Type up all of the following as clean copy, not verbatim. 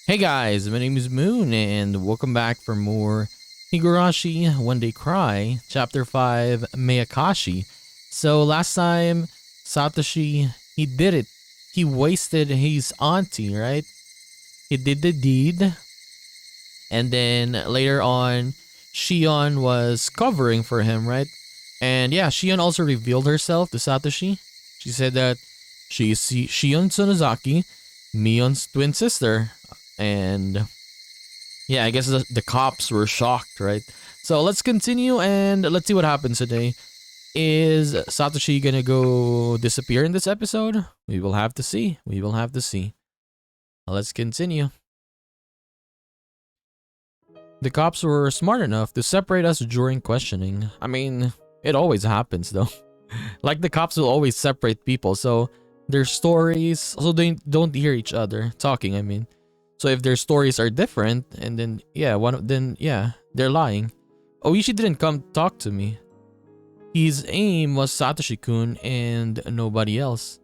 Hey guys, my name is Moon and welcome back for more Higurashi One Day Cry, Chapter 5, Meakashi. So last time, Satoshi, he did it. He wasted his auntie, right? He did the deed. And then later on, Shion was covering for him, right? And yeah, Shion also revealed herself to Satoshi. She said that she is Shion Sonozaki, Mion's twin sister. And yeah, I guess the cops were shocked, right? So let's continue and let's see what happens today. Is Satoshi gonna go disappear in this episode? We will have to see. We will have to see. Let's continue. The cops were smart enough to separate us during questioning. I mean, it always happens though. Like the cops will always separate people, so their stories, so they don't hear each other talking, I mean. So if their stories are different, and then yeah, they're lying. Oishi didn't come talk to me. His aim was Satoshi-kun and nobody else.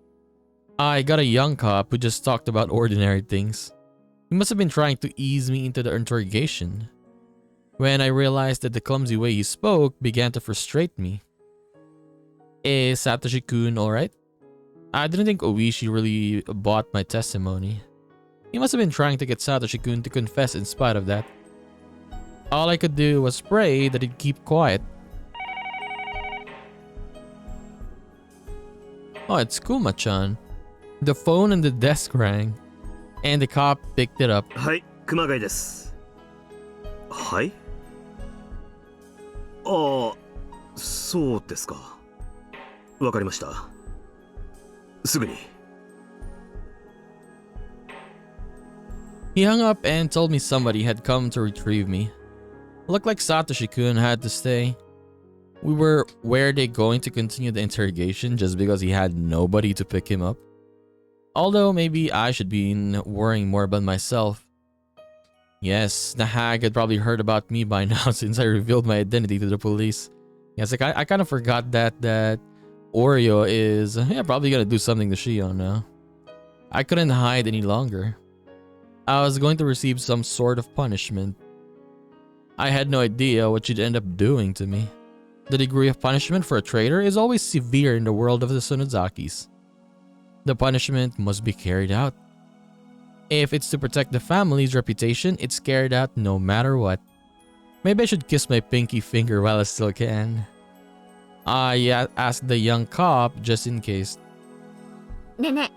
I got a young cop who just talked about ordinary things. He must have been trying to ease me into the interrogation. When I realized that the clumsy way he spoke began to frustrate me. Is Satoshi-kun alright? I didn't think Oishi really bought my testimony. He must have been trying to get Satoshi-kun to confess in spite of that. All I could do was pray that he'd keep quiet. Oh, it's Kuma-chan. The phone on the desk rang, and the cop picked it up. Hi, Kumagai desu. Hi? ああ、そうですか。わかりました。すぐに。He hung up and told me somebody had come to retrieve me. Looked like Satoshi-kun had to stay. Were they going to continue the interrogation just because he had nobody to pick him up? Although maybe I should be worrying more about myself. Yes, the hag had probably heard about me by now since I revealed my identity to the police. Yes, like I kind of forgot that Oreo is probably gonna do something to Shion now. I couldn't hide any longer. I was going to receive some sort of punishment. I had no idea what she'd end up doing to me. The degree of punishment for a traitor is always severe in the world of the Sonozakis. The punishment must be carried out. If it's to protect the family's reputation, it's carried out no matter what. Maybe I should kiss my pinky finger while I still can. I asked the young cop just in case. ねえねえ、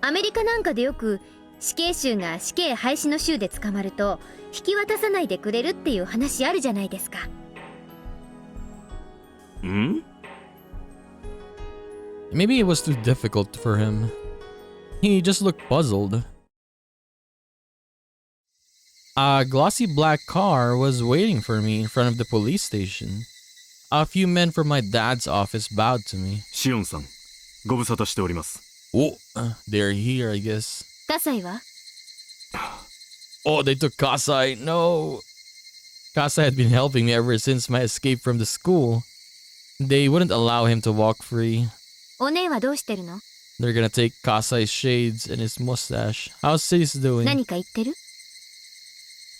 アメリカなんかでよく死刑囚が死刑廃止の州で捕まると引き渡さないでくれるっていう話あるじゃないですか。ん? Maybe it was too difficult for him. He just looked puzzled. A glossy black car was waiting for me in front of the police station. A few men from my dad's office bowed to me. シオンさん、ご無沙汰しております。 Oh, they're here, I guess. 葛西は Oh, they took Kasai. No. Kasai had been helping me ever since my escape from the school. They wouldn't allow him to walk free. お姉はどうしてるの？ They're gonna take Kasai's shades and his mustache. How's Sis doing? 何か言ってる？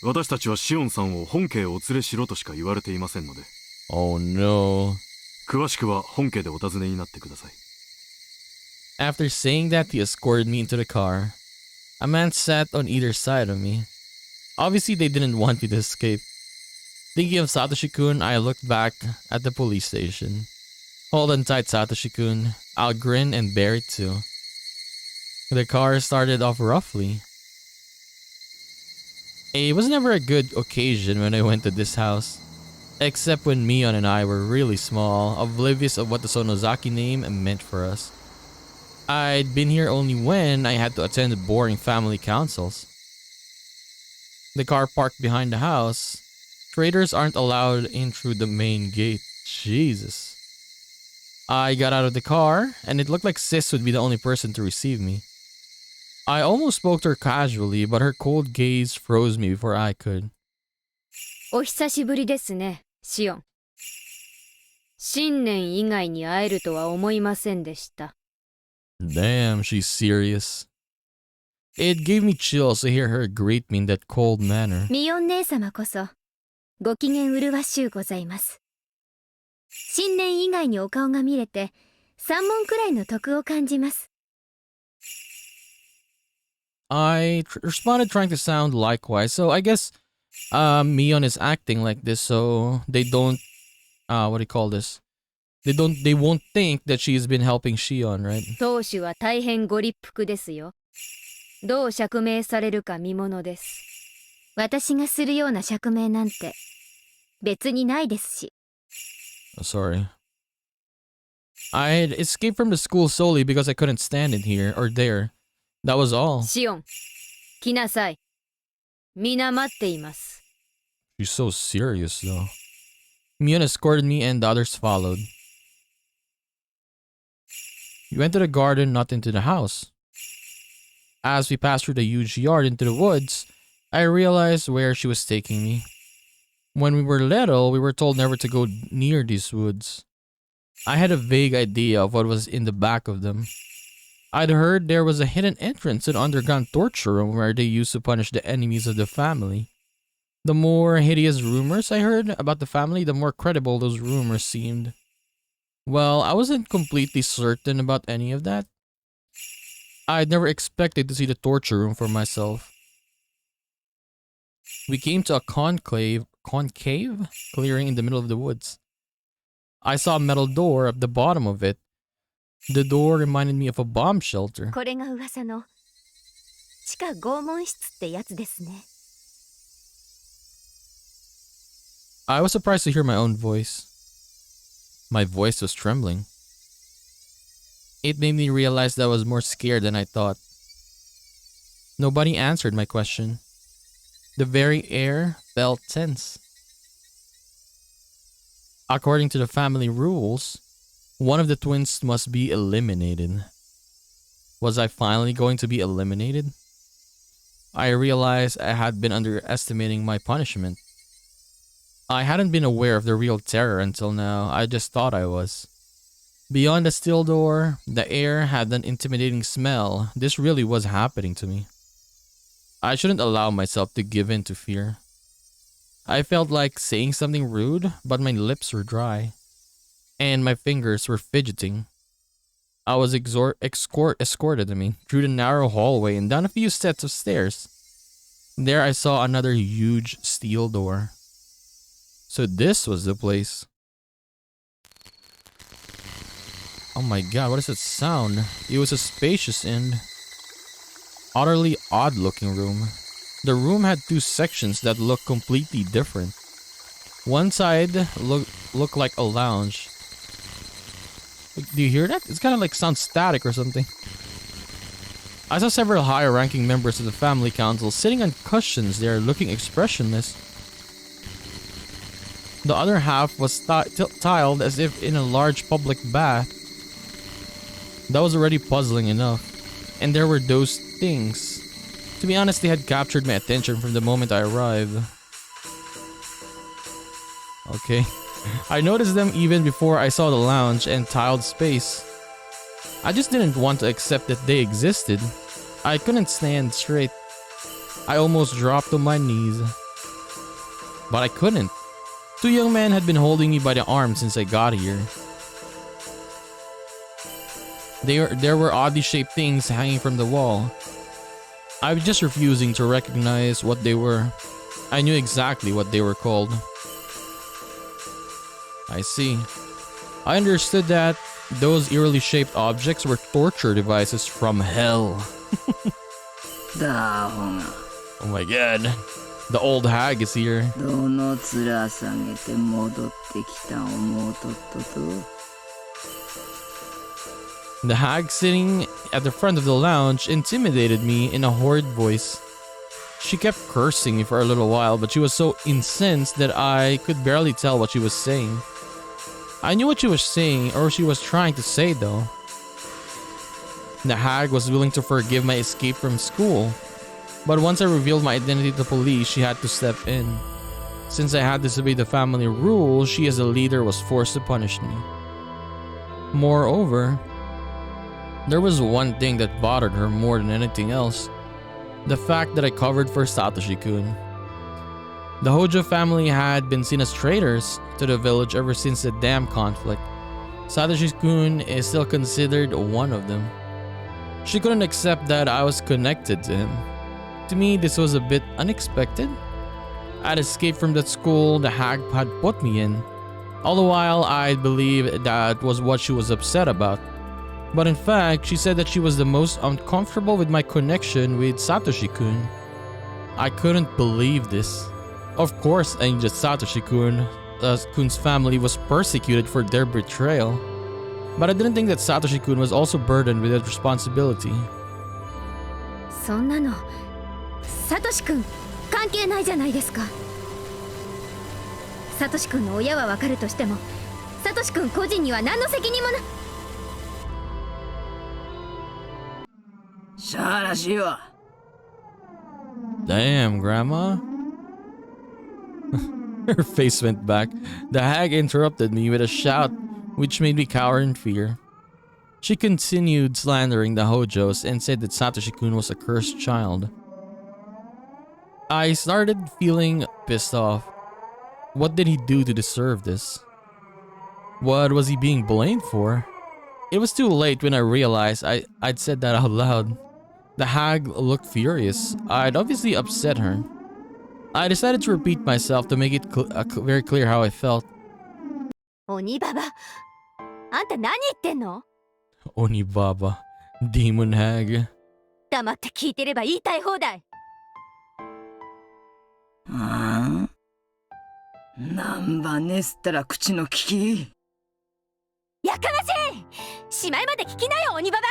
私たちはシオンさんを本家へお連れしろとしか言われていませんので。 Oh no. 詳しくは本家でお尋ねになってください。 After saying that, he escorted me into the car. A man sat on either side of me. Obviously, they didn't want me to escape. Thinking of Satoshi-kun, I looked back at the police station. Hold on tight, Satoshi-kun. I'll grin and bear it too. The car started off roughly. It was never a good occasion when I went to this house. Except when Mion and I were really small, oblivious of what the Sonozaki name meant for us. I'd been here only when I had to attend boring family councils. The car parked behind the house. Traders aren't allowed in through the main gate. Jesus. I got out of the car, and it looked like Sis would be the only person to receive me. I almost spoke to her casually, but her cold gaze froze me before I could. お久しぶりですね、シオン。新年以外に会えるとは思いませんでした。 Damn, she's serious. It gave me chills to hear her greet me in that cold manner. ミオン姉様こそご機嫌麗しゅうございます。新年以外にお顔が見れて3問くらいの得を感じます。I responded trying to sound likewise, so I guess Mion is acting like this so they don't what do you call this? They won't think that she's been helping Shion, right? 当主は大変ご立腹ですよ。どう釈明されるか見ものです。私がするような釈明なんて別にないですし。Oh, sorry. I had escaped from the school solely because I couldn't stand it here or there. That was all. シオン、来なさい。皆待っています。 She's so serious though. Mion escorted me and the others followed. We went to the garden, not into the house. As we passed through the huge yard into the woods, I realized where she was taking me. When we were little, we were told never to go near these woods. I had a vague idea of what was in the back of them. I'd heard there was a hidden entrance to an underground torture room where they used to punish the enemies of the family. The more hideous rumors I heard about the family, the more credible those rumors seemed. Well, I wasn't completely certain about any of that. I'd never expected to see the torture room for myself. We came to a concave clearing in the middle of the woods. I saw a metal door at the bottom of it. The door reminded me of a bomb shelter. これが噂の地下拷問室ってやつですね。I was surprised to hear my own voice. My voice was trembling. It made me realize that I was more scared than I thought. Nobody answered my question. The very air felt tense. According to the family rules, one of the twins must be eliminated. Was I finally going to be eliminated? I realized I had been underestimating my punishment. I hadn't been aware of the real terror until now. I just thought I was. Beyond the steel door, the air had an intimidating smell. This really was happening to me. I shouldn't allow myself to give in to fear. I felt like saying something rude, but my lips were dry, and my fingers were fidgeting. I was escorted through the narrow hallway and down a few sets of stairs. There I saw another huge steel door. So this was the place. Oh my god, what is that sound? It was a spacious and utterly odd-looking room. The room had two sections that looked completely different. One side looked like a lounge. Do you hear that? It's kind of like sounds static or something. I saw several higher-ranking members of the family council sitting on cushions there looking expressionless. The other half was tiled as if in a large public bath. That was already puzzling enough. And there were those things. To be honest, they had captured my attention from the moment I arrived. Okay. I noticed them even before I saw the lounge and tiled space. I just didn't want to accept that they existed. I couldn't stand straight. I almost dropped on my knees. But I couldn't. Two young men had been holding me by the arm since I got here. There were oddly shaped things hanging from the wall. I was just refusing to recognize what they were. I knew exactly what they were called. I see. I understood that those eerily shaped objects were torture devices from hell. Oh my god. The old hag is here. The hag sitting at the front of the lounge intimidated me in a horrid voice. She kept cursing me for a little while, but she was so incensed that I could barely tell what she was saying. I knew what she was saying, or she was trying to say though. The hag was willing to forgive my escape from school, but once I revealed my identity to the police, she had to step in. Since I had disobeyed the family rules, she as a leader was forced to punish me. Moreover, there was one thing that bothered her more than anything else. The fact that I covered for Satoshi-kun. The Hojo family had been seen as traitors to the village ever since the dam conflict. Satoshi-kun is still considered one of them. She couldn't accept that I was connected to him. To me, this was a bit unexpected. I'd escaped from that school the hag had put me in. All the while, I believed that was what she was upset about. But in fact, she said that she was the most uncomfortable with my connection with Satoshi-kun. I couldn't believe this. Of course, I knew that Satoshi-kun's family was persecuted for their betrayal. But I didn't think that Satoshi-kun was also burdened with that responsibility. そんなのサトシ君関係ないじゃないですか。サトシ君の親はわかるとしてもサトシ君個人には何の責任もない。しゃあらしいわ。 Damn, Grandma. Her face went back. The hag interrupted me with a shout, which made me cower in fear. She continued slandering the Hojos and said that Satoshi-kun was a cursed child. I started feeling pissed off. What did he do to deserve this? What was he being blamed for? It was too late when I realized I'd said that out loud. The hag looked furious. I'd obviously upset her. I decided to repeat myself to make it very clear how I felt. 鬼ババ、あんた何言ってんの？ Onibaba, demon hag. 黙って聞いてれば言いたい放題。なんばねすったら口の利き。やかましい！しまいまで聞きなよ、鬼ババ！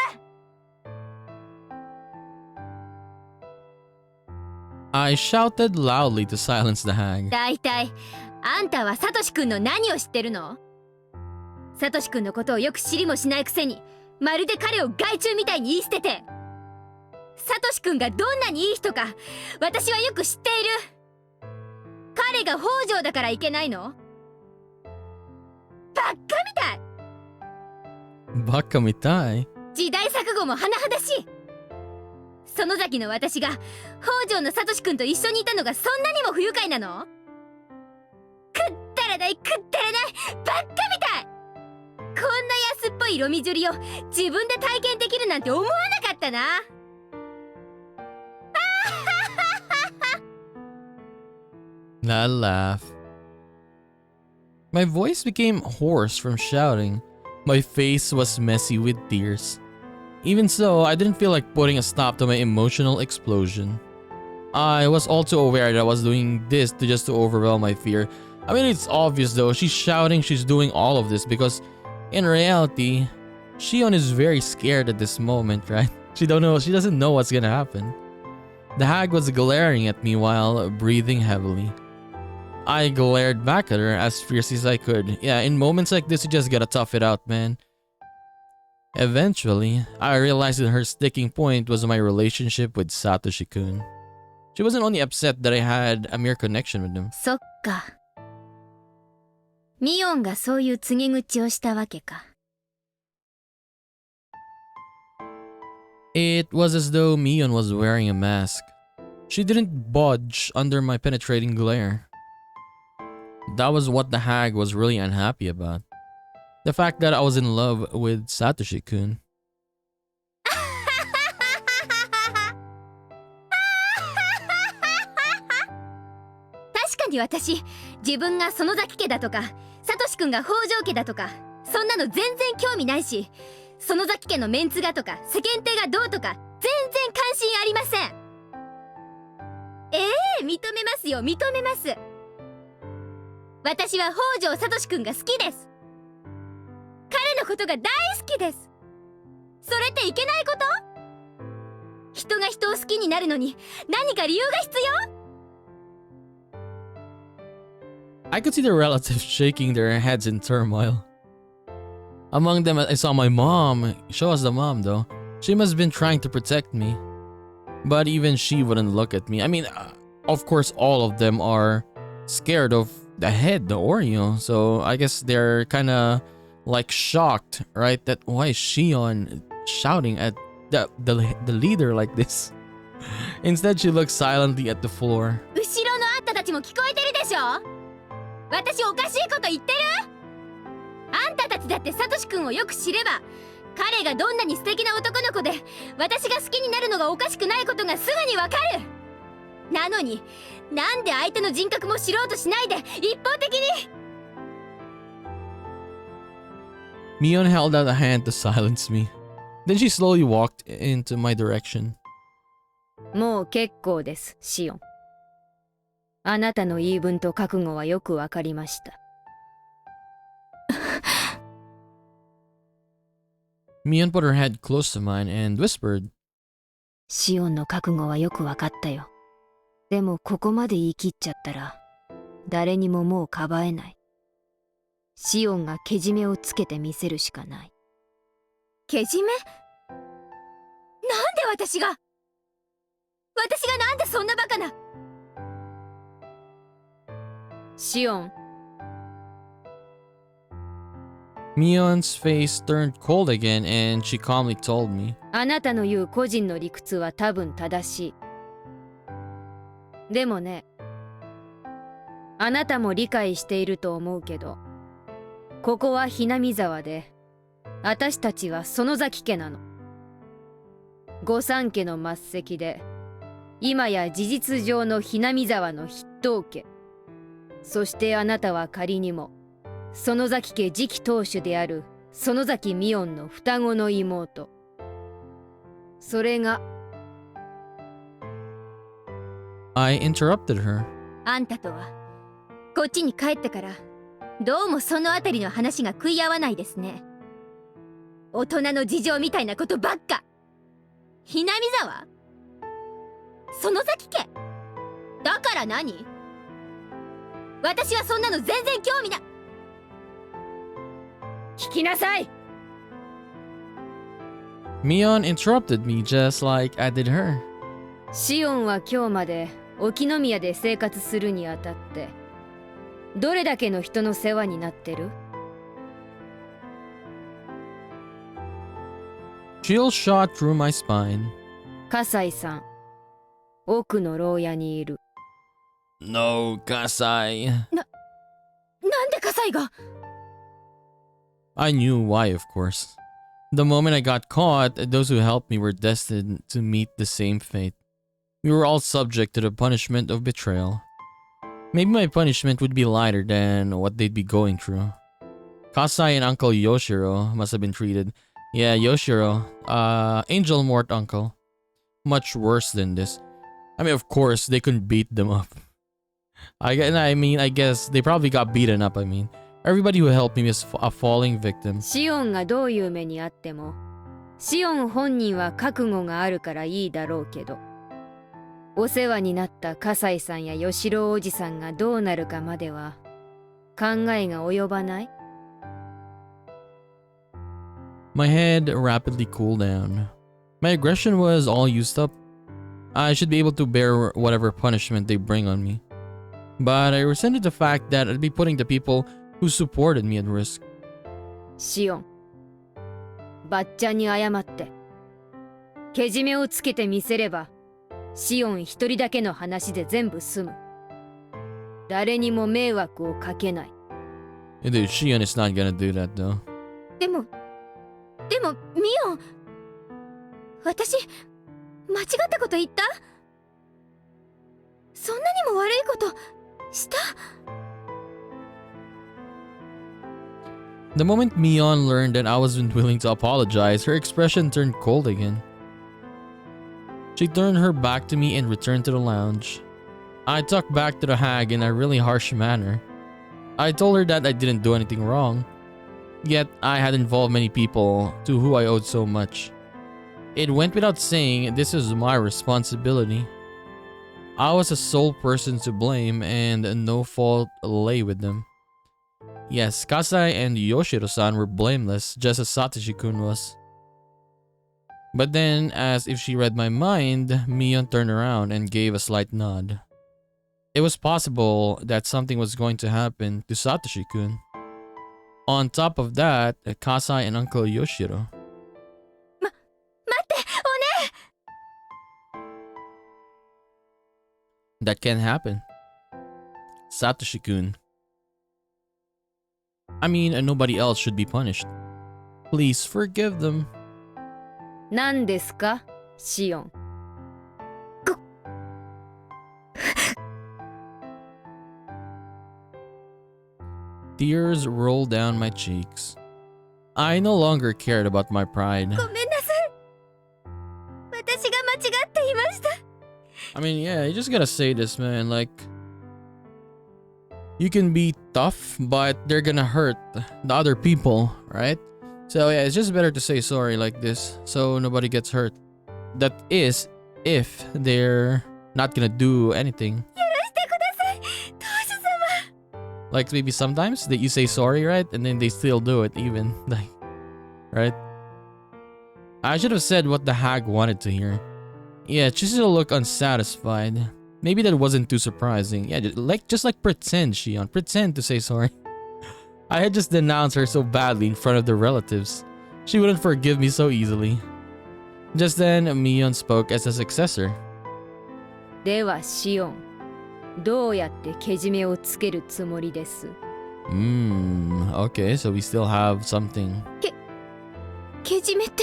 I shouted loudly to silence the hag. だいたいあんたはサトシ君の何を知ってるの？サトシ君のことをよく知りもしないくせにまるで彼を害虫みたいに言い捨てて。サトシ君がどんなにいい人か私はよく知っている。彼が北条だからいけないの？バッカみたい。 Baka mitai. 時代錯誤も甚だしい。園崎の私が北条のサトシ君と一緒にいたのがそんなにも不愉快なの？くったらないくったらないバッカみたい。こんな安っぽいロミジュリを自分で体験できるなんて思わなかったな。That laugh. My voice became hoarse from shouting. My face was messy with tears. Even so, I didn't feel like putting a stop to my emotional explosion. I was also aware that I was doing this to overwhelm my fear. I mean, it's obvious though. She's shouting she's doing all of this because in reality, Shion is very scared at this moment, right? She doesn't know what's gonna happen. The hag was glaring at me while breathing heavily. I glared back at her as fiercely as I could. Yeah, in moments like this, you just gotta tough it out, man. Eventually, I realized that her sticking point was my relationship with Satoshi-kun. She wasn't only upset that I had a mere connection with him. そっか。ミオンがそういう告げ口をしたわけか。It was as though Mion was wearing a mask. She didn't budge under my penetrating glare. That was what the hag was really unhappy about. The fact that I was in love with Satoshi-kun. 確かに私、自分が園崎家だとか、サトシ君が北条家だとか、そんなの全然興味ないし、園崎家のメンツがとか、世間体がどうとか、全然関心ありません。認めますよ、認めます。私は北条サトシ君が好きです。彼のことが大好きです。それっていけないこと？人が人を好きになるのに何か理由が必要？ I could see the relatives shaking their heads in turmoil. Among them, I saw my mom. Show us the mom, though. She must have been trying to protect me. But even she wouldn't look at me. I mean, of course, all of them are scared of the head, the Oreo. So I guess they're kind of like shocked, right? That why is Shion shouting at the leader like this? Instead, she looked silently at the floor. 後ろのあんたたちも聞こえてるでしょ。私おかしいこと言ってる？あんたたちだってサトシ君をよく知れば、彼がどんなに素敵な男の子で私が好きになるのがおかしくないことがすぐにわかる。なのになんで相手の人格も知ろうとしないで一方的に。 Mion held out a hand to silence me. Then she slowly walked into my direction. もう結構です、シオン。あなたの言い分と覚悟はよくわかりました。Mion put her head close to mine and whispered, シオンの覚悟はよくわかったよ。でもここまで言い切っちゃったら、誰にももうかばえない。シオンがけじめをつけてみせるしかない。けじめ？なんで私がなんでそんなバカな。シオン。 Mion's face turned cold again and she calmly told me, あなたの言う個人の理屈は多分正しい。でもね、あなたも理解していると思うけど、ここはひなみ沢で、私たちは園崎家なの。御三家の末席で、今や事実上のひなみ沢の筆頭家。そしてあなたは仮にも、園崎家次期当主である園崎美音の双子の妹。それが I interrupted her. あんたとはこっちに帰ってからどうもそのあたりの話が食い合わないですね。大人の事情みたいなことばっか。ひなみ沢？園崎家？だから何？私はそんなの全然興味な。聞きなさい。 Mion interrupted me just like I did her. シオンは今日まで沖宮で生活するにあたってどれだけの人の世話になってる？ Chill shot through my spine. 葛西さん、奥の牢屋にいる。 No, Kasai. なんで葛西が？ I knew why, of course. The moment I got caught, those who helped me were destined to meet the same fate. We were all subject to the punishment of betrayal. Maybe my punishment would be lighter than what they'd be going through. Kasai and Uncle Yoshiro must have been treated. Yeah, Yoshiro, Angel Mort Uncle. Much worse than this. I mean, of course, they couldn't beat them up. I guess they probably got beaten up, Everybody who helped me is a falling victim. シオンがどういう目にあっても、シオン本人は覚悟があるからいいだろうけど、お世話になった葛西さんや吉郎おじさんがどうなるかまでは考えが及ばない？ My head rapidly cooled down. My aggression was all used up. I should be able to bear whatever punishment they bring on me. But I resented the fact that I'd be putting the people who supported me at risk. シオン、ばっちゃんに謝って、けじめをつけてみせれば、シオン一人だけの話で全部済む。誰にも迷惑をかけない。Dude, Shion is not gonna do that though. でもミオン、私間違ったこと言った？そんなにも悪いことした？ The moment Mion learned that I wasn't willing to apologize, her expression turned cold again. She turned her back to me and returned to the lounge. I talked back to the hag in a really harsh manner. I told her that I didn't do anything wrong. Yet, I had involved many people to who I owed so much. It went without saying this was my responsibility. I was the sole person to blame and no fault lay with them. Yes, Kasai and Yoshiro-san were blameless, just as Satoshi-kun was. But then, as if she read my mind, Mion turned around and gave a slight nod. It was possible that something was going to happen to Satoshi-kun. On top of that, Kasai and Uncle Yoshiro. 待って、おねえ。That can't happen. Satoshi-kun. I mean, nobody else should be punished. Please forgive them. 何ですかシオン。Tears rolled down my cheeks. I no longer cared about my pride. ごめんなさい。私が間違っていました。I mean, yeah, you just gotta say this, man. Like, you can be tough, but they're gonna hurt the other people, right? So yeah, it's just better to say sorry like this, so nobody gets hurt. That is, if they're not gonna do anything. 許してください。当主様。 Like maybe sometimes that you say sorry, right? And then they still do it even. Like, right? I should have said what the hag wanted to hear. Yeah, Chisel looked unsatisfied. Maybe that wasn't too surprising. Yeah, just like pretend, Shion. Pretend to say sorry. I had just denounced her so badly in front of the relatives. She wouldn't forgive me so easily. Just then, Mion spoke as a successor. ではシオン、どうやってけじめをつけるつもりです？ Okay, so we still have something. けじめって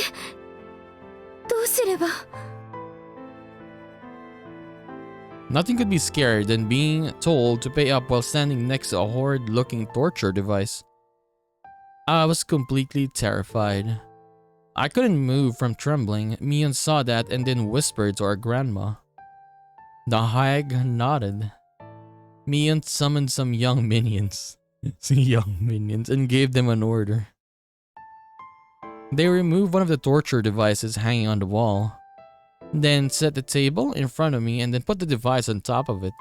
どうすれば。 Nothing could be scarier than being told to pay up while standing next to a horrid-looking torture device. I was completely terrified. I couldn't move from trembling. Mion saw that and then whispered to our grandma. The hag nodded. Mion summoned some young minions. And gave them an order. They removed one of the torture devices hanging on the wall. Then set the table in front of me and then put the device on top of it.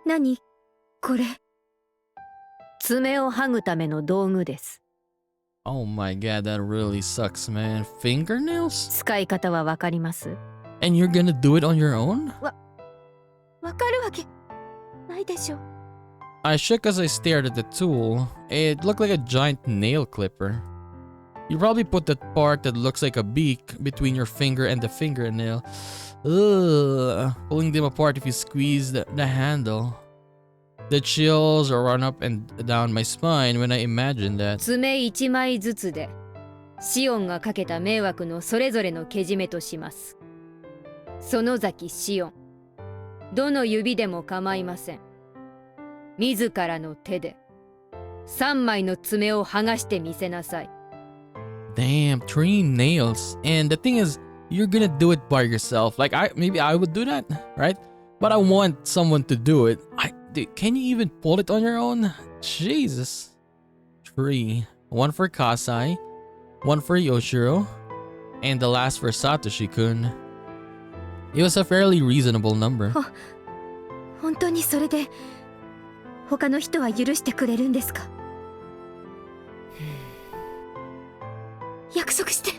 何これ。爪を剥ぐための道具です。 Oh my god, that really sucks, man. Fingernails? 使い方はわかります？ And you're gonna do it on your own? わかるわけないでしょ。 I shook as I stared at the tool. It looked like a giant nail clipper. You probably put that part that looks like a beak between your finger and the fingernail. Ugh, pulling them apart if you squeeze the handle. The chills run up and down my spine when I imagine that. 爪1枚ずつでシオンがかけた迷惑のそれぞれのけじめとします。園崎シオン、どの指でも構いません。自らの手で3枚の爪を剥がしてみせなさい。 Damn, 3 nails. And the thing is, you're gonna do it by yourself. Like, maybe I would do that, right? But I want someone to do it. Dude, can you even pull it on your own? Jesus. 3. 1 for Kasai, 1 for Yoshiro, and the last for Satoshi-kun. It was a fairly reasonable number. 本当にそれで他の人は許してくれるんですか。約束して。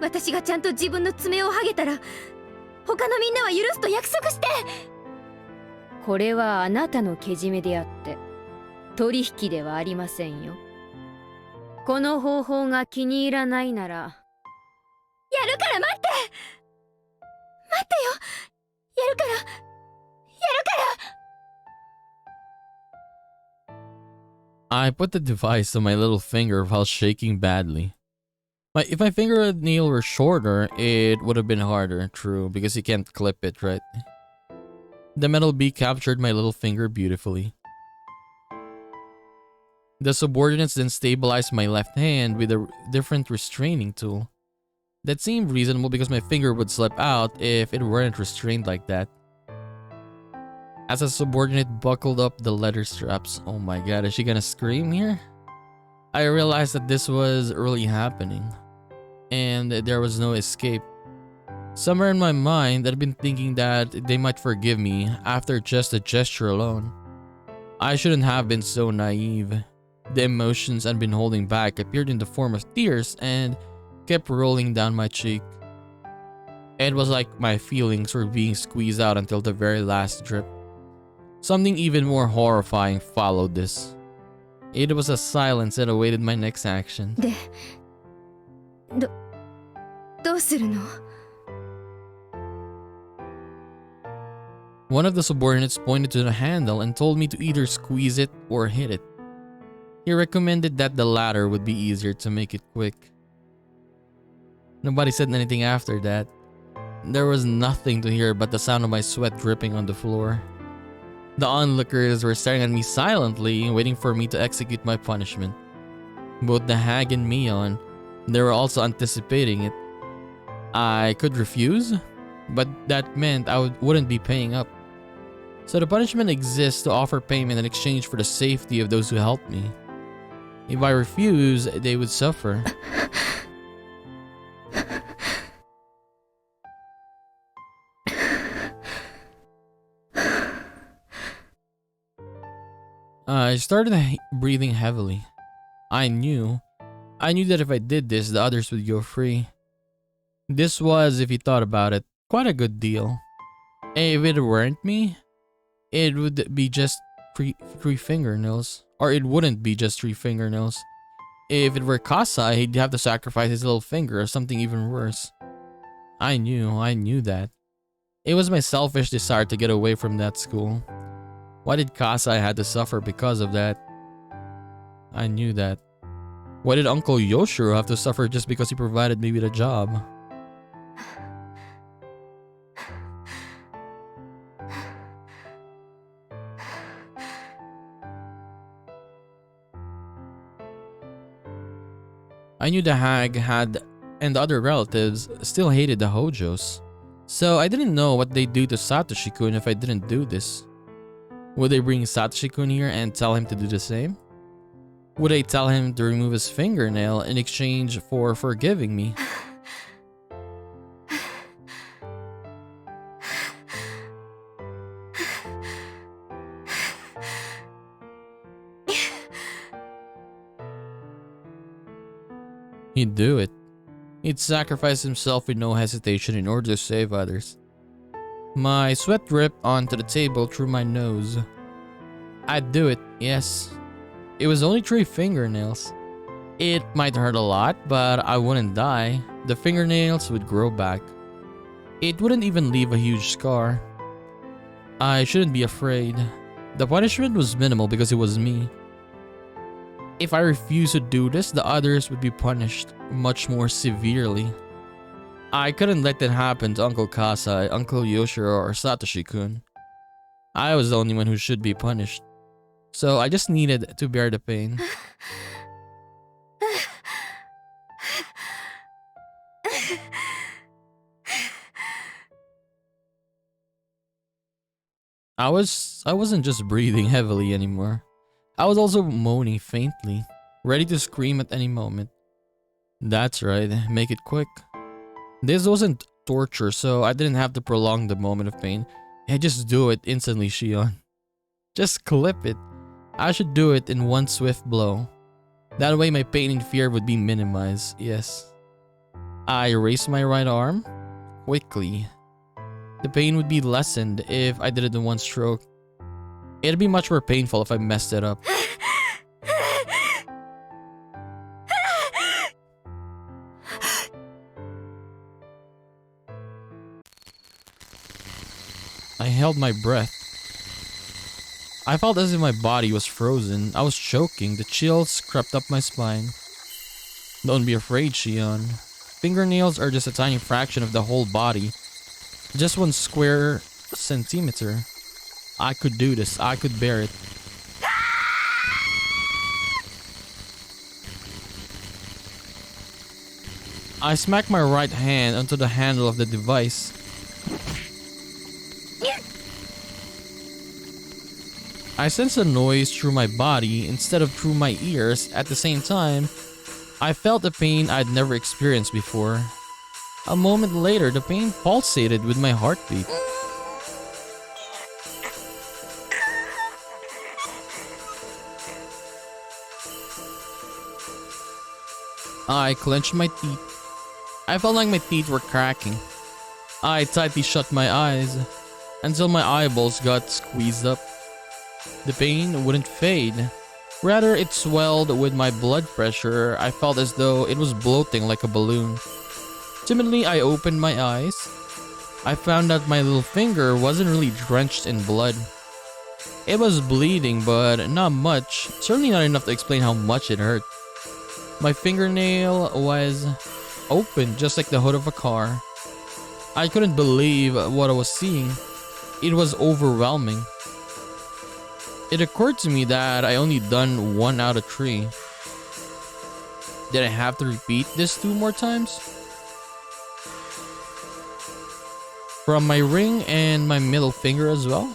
私がちゃんと自分の爪を剥げたら他のみんなは許すと約束して。これはあなたのけじめであって取引ではありませんよ。この方法が気に入らないなら。やるから待って。待ってよ。やるから。やるから。 I put the device on my little finger while shaking badly. If my fingernail were shorter, it would have been harder, true, because you can't clip it, right? The metal beak captured my little finger beautifully. The subordinates then stabilized my left hand with a different restraining tool. That seemed reasonable because my finger would slip out if it weren't restrained like that. As a subordinate buckled up the leather straps, oh my god, is she gonna scream here? I realized that this was really happening, and there was no escape. Somewhere in my mind, I'd been thinking that they might forgive me after just a gesture alone. I shouldn't have been so naive. The emotions I'd been holding back appeared in the form of tears and kept rolling down my cheek. It was like my feelings were being squeezed out until the very last drip. Something even more horrifying followed this. It was a silence that awaited my next action. で、どうするの。One of the subordinates pointed to the handle and told me to either squeeze it or hit it. He recommended that the latter would be easier to make it quick. Nobody said anything after that. There was nothing to hear but the sound of my sweat dripping on the floor. The onlookers were staring at me silently, waiting for me to execute my punishment. Both the hag and Mion, they were also anticipating it. I could refuse, but that meant I wouldn't be paying up. So the punishment exists to offer payment in exchange for the safety of those who helped me. If I refuse, they would suffer. I started breathing heavily. I knew that if I did this, the others would go free. This was, if you thought about it, quite a good deal. If it weren't me, it would be just three fingernails. Or it wouldn't be just 3 fingernails. If it were Kasa, he'd have to sacrifice his little finger or something even worse. I knew that. It was my selfish desire to get away from that school. Why did Kasa had to suffer because of that? I knew that. Why did Uncle Yoshiro have to suffer just because he provided me with a job? I knew the hag and the other relatives still hated the Hojos. So I didn't know what they'd do to Satoshi-kun if I didn't do this. Would they bring Satoshi-kun here and tell him to do the same? Would they tell him to remove his fingernail in exchange for forgiving me? He'd do it. He'd sacrifice himself with no hesitation in order to save others. My sweat dripped onto the table through my nose. I'd do it, yes. It was only 3 fingernails. It might hurt a lot, but I wouldn't die. The fingernails would grow back. It wouldn't even leave a huge scar. I shouldn't be afraid. The punishment was minimal because it was me. If I refused to do this, the others would be punished much more severely. I couldn't let that happen to Uncle Kasai, Uncle Yoshiro, or Satoshi-kun. I was the only one who should be punished. So I just needed to bear the pain. I wasn't just breathing heavily anymore. I was also moaning faintly, ready to scream at any moment. That's right, make it quick. This wasn't torture, so I didn't have to prolong the moment of pain. I just do it instantly, Shion. Just clip it. I should do it in one swift blow. That way my pain and fear would be minimized, yes. I raised my right arm quickly. The pain would be lessened if I did it in one stroke. It'd be much more painful if I messed it up. I held my breath. I felt as if my body was frozen. I was choking. The chills crept up my spine. Don't be afraid, Shion. Fingernails are just a tiny fraction of the whole body. Just 1 square centimeter. I could do this. I could bear it. I smacked my right hand onto the handle of the device. I sensed a noise through my body instead of through my ears. At the same time, I felt a pain I'd never experienced before. A moment later, the pain pulsated with my heartbeat. I clenched my teeth. I felt like my teeth were cracking. I tightly shut my eyes until my eyeballs got squeezed up. The pain wouldn't fade. Rather, it swelled with my blood pressure. I felt as though it was bloating like a balloon. Timidly, I opened my eyes. I found out my little finger wasn't really drenched in blood. It was bleeding, but not much. Certainly not enough to explain how much it hurt. My fingernail was open just like the hood of a car. I couldn't believe what I was seeing. It was overwhelming. It occurred to me that I only done 1 out of 3. Did I have to repeat this 2 more times? From my ring and my middle finger as well?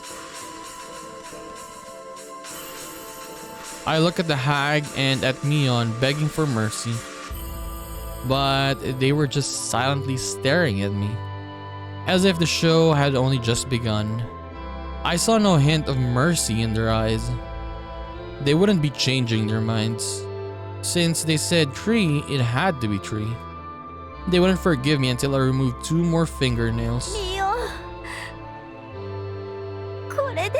I look at the hag and at Mion begging for mercy. But they were just silently staring at me, as if the show had only just begun. I saw no hint of mercy in their eyes. They wouldn't be changing their minds. Since they said tree, it had to be tree. They wouldn't forgive me until I removed 2 more fingernails. ミオ、これで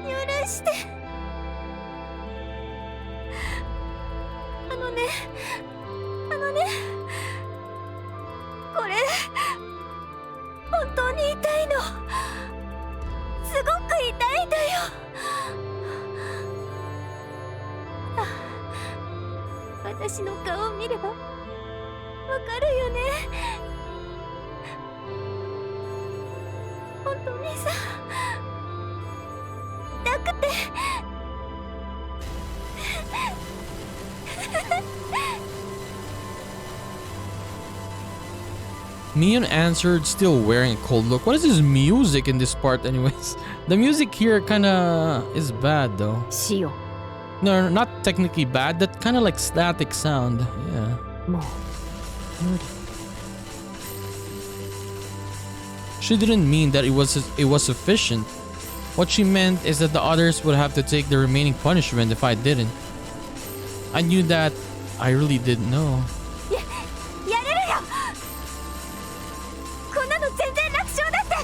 許して。これ本当に痛いの。すごく痛いんだよ。私の顔を見ればわかるよね。本当にさ、痛くて。Mion answered, still wearing a cold look. What is this music in this part anyways? The music here kinda is bad though. シオン、 No, not technically bad. That kinda like static sound. Yeah. もう無理。 She didn't mean that it was sufficient. What she meant is that the others would have to take the remaining punishment if I didn't. I knew that. I really didn't know. やれるよ。こんなの全然楽勝だって。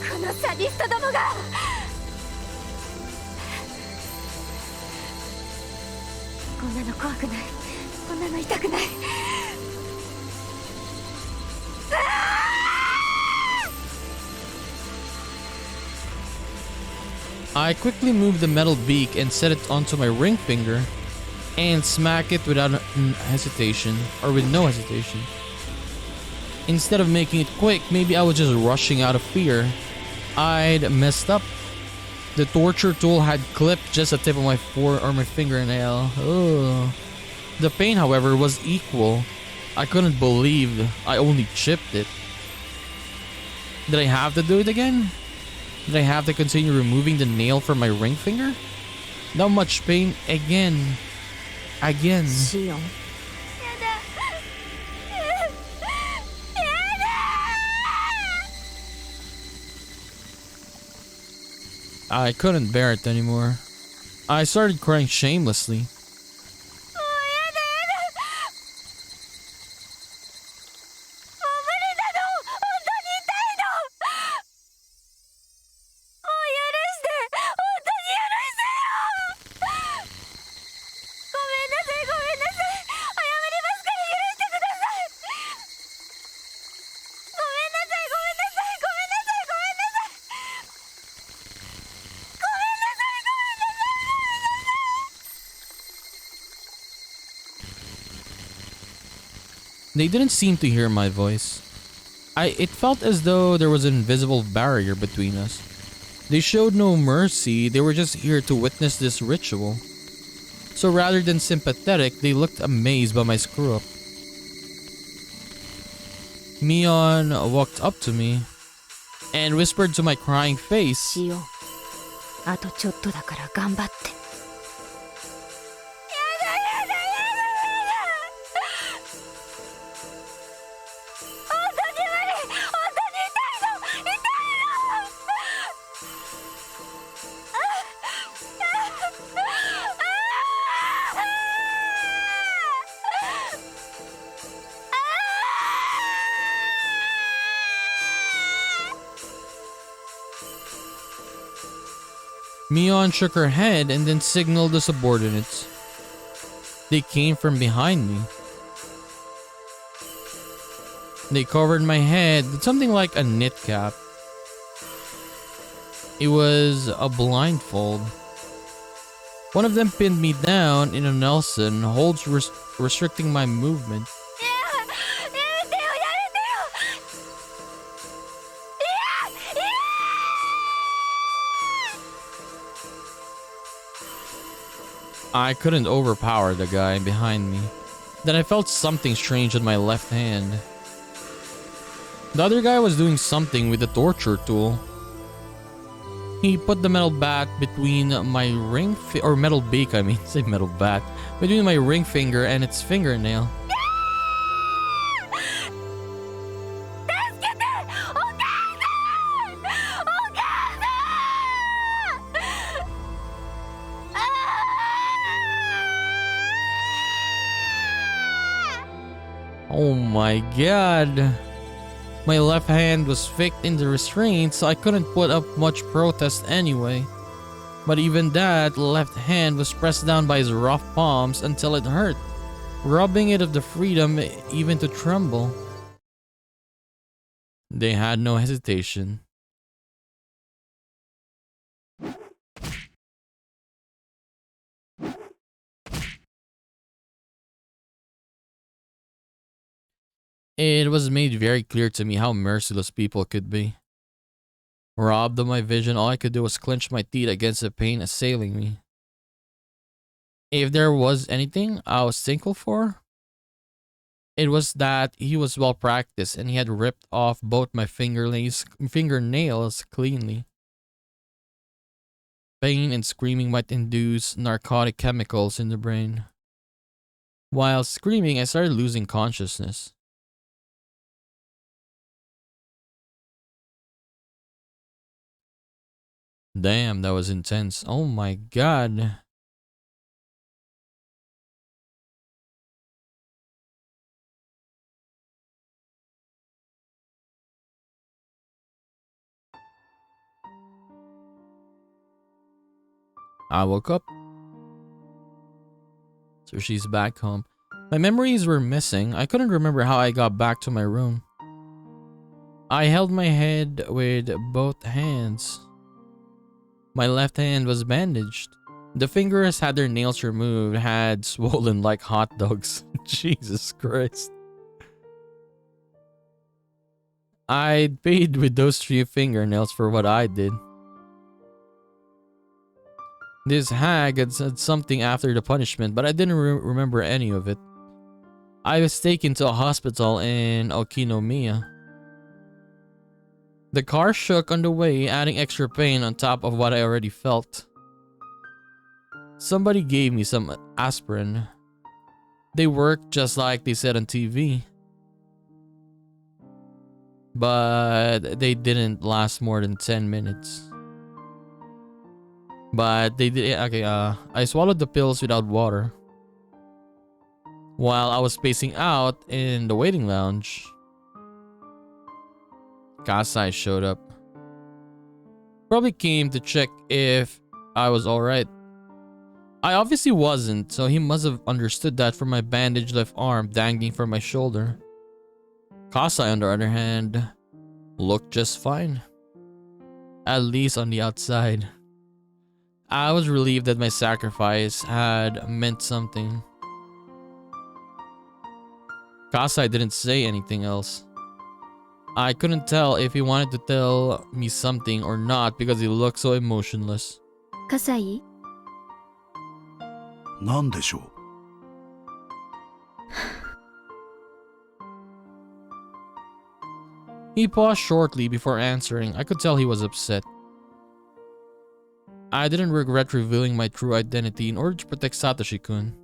このサディストどもが。こんなの怖くない。こんなの痛くない。I quickly moved the metal beak and set it onto my ring finger and smack it without hesitation, or with no hesitation. Instead of making it quick, maybe I was just rushing out of fear. I'd messed up. The torture tool had clipped just the tip of my my fingernail. Ugh. The pain, however, was equal. I couldn't believe I only chipped it. Did I have to do it again? Did I have to continue removing the nail from my ring finger? Not much pain again. Again. シオン、 I couldn't bear it anymore. I started crying shamelessly. 'They didn't seem to hear my voice. It felt as though there was an invisible barrier between us. They showed no mercy, they were just here to witness this ritual. So rather than sympathetic, they looked amazed by my screw-up. Mion walked up to me and whispered to my crying face, シオン、あとちょっとだから頑張って。 Mion shook her head and then signaled the subordinates. They came from behind me. They covered my head with something like a knit cap. It was a blindfold. One of them pinned me down in a Nelson, holds restricting my movement. I couldn't overpower the guy behind me. Then I felt something strange in my left hand. The other guy was doing something with a torture tool. He put the metal bat between my metal beak, I mean, say metal bat, between my ring finger and its fingernail. Oh my god. My left hand was fixed in the restraint, so I couldn't put up much protest anyway. But even that left hand was pressed down by his rough palms until it hurt, robbing it of the freedom even to tremble. They had no hesitation. It was made very clear to me how merciless people could be. Robbed of my vision, all I could do was clench my teeth against the pain assailing me. If there was anything I was thankful for, it was that he was well practiced and he had ripped off both my fingernails cleanly. Pain and screaming might induce narcotic chemicals in the brain. While screaming, I started losing consciousness. Damn, that was intense. Oh my god. I woke up. So she's back home. My memories were missing. I couldn't remember how I got back to my room. I held my head with both hands. My left hand was bandaged. The fingers had their nails removed, had swollen like hot dogs. Jesus Christ. I paid with those 3 fingernails for what I did. This hag had said something after the punishment, but I didn't remember any of it. I was taken to a hospital in Okinomiya. The car shook on the way, adding extra pain on top of what I already felt. Somebody gave me some aspirin. They worked just like they said on TV. But they didn't last more than 10 minutes. But they did. Okay, I swallowed the pills without water. While I was spacing out in the waiting lounge, Kasai showed up. Probably came to check if I was alright. I obviously wasn't, so he must have understood that from my bandaged left arm dangling from my shoulder. Kasai, on the other hand, looked just fine. At least on the outside. I was relieved that my sacrifice had meant something. Kasai didn't say anything else. I couldn't tell if he wanted to tell me something or not because he looked so emotionless. Kasai? なんでしょう? He paused shortly before answering. I could tell he was upset. I didn't regret revealing my true identity in order to protect Satoshi-kun.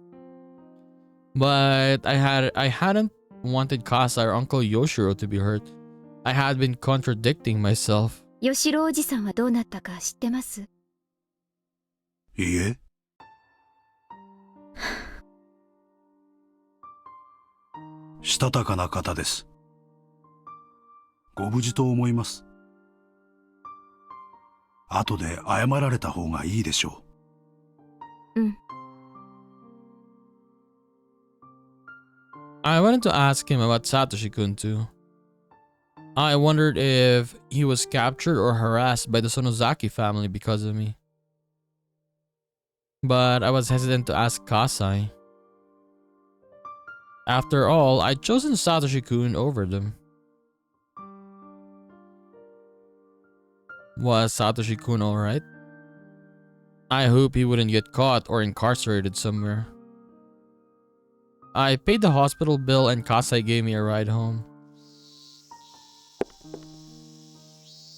But I hadn't wanted Kasai or Uncle Yoshiro to be hurt. I had been contradicting myself. 吉郎おじさんはどうなったか知ってます？いいえ。したたかな方です。ご無事と思います。後で謝られた方がいいでしょう。うん。I wanted to ask him about Satoshi-kun too. I wondered if he was captured or harassed by the Sonozaki family because of me. But I was hesitant to ask Kasai. After all, I'd chosen Satoshi-kun over them. Was Satoshi-kun alright? I hope he wouldn't get caught or incarcerated somewhere. I paid the hospital bill and Kasai gave me a ride home.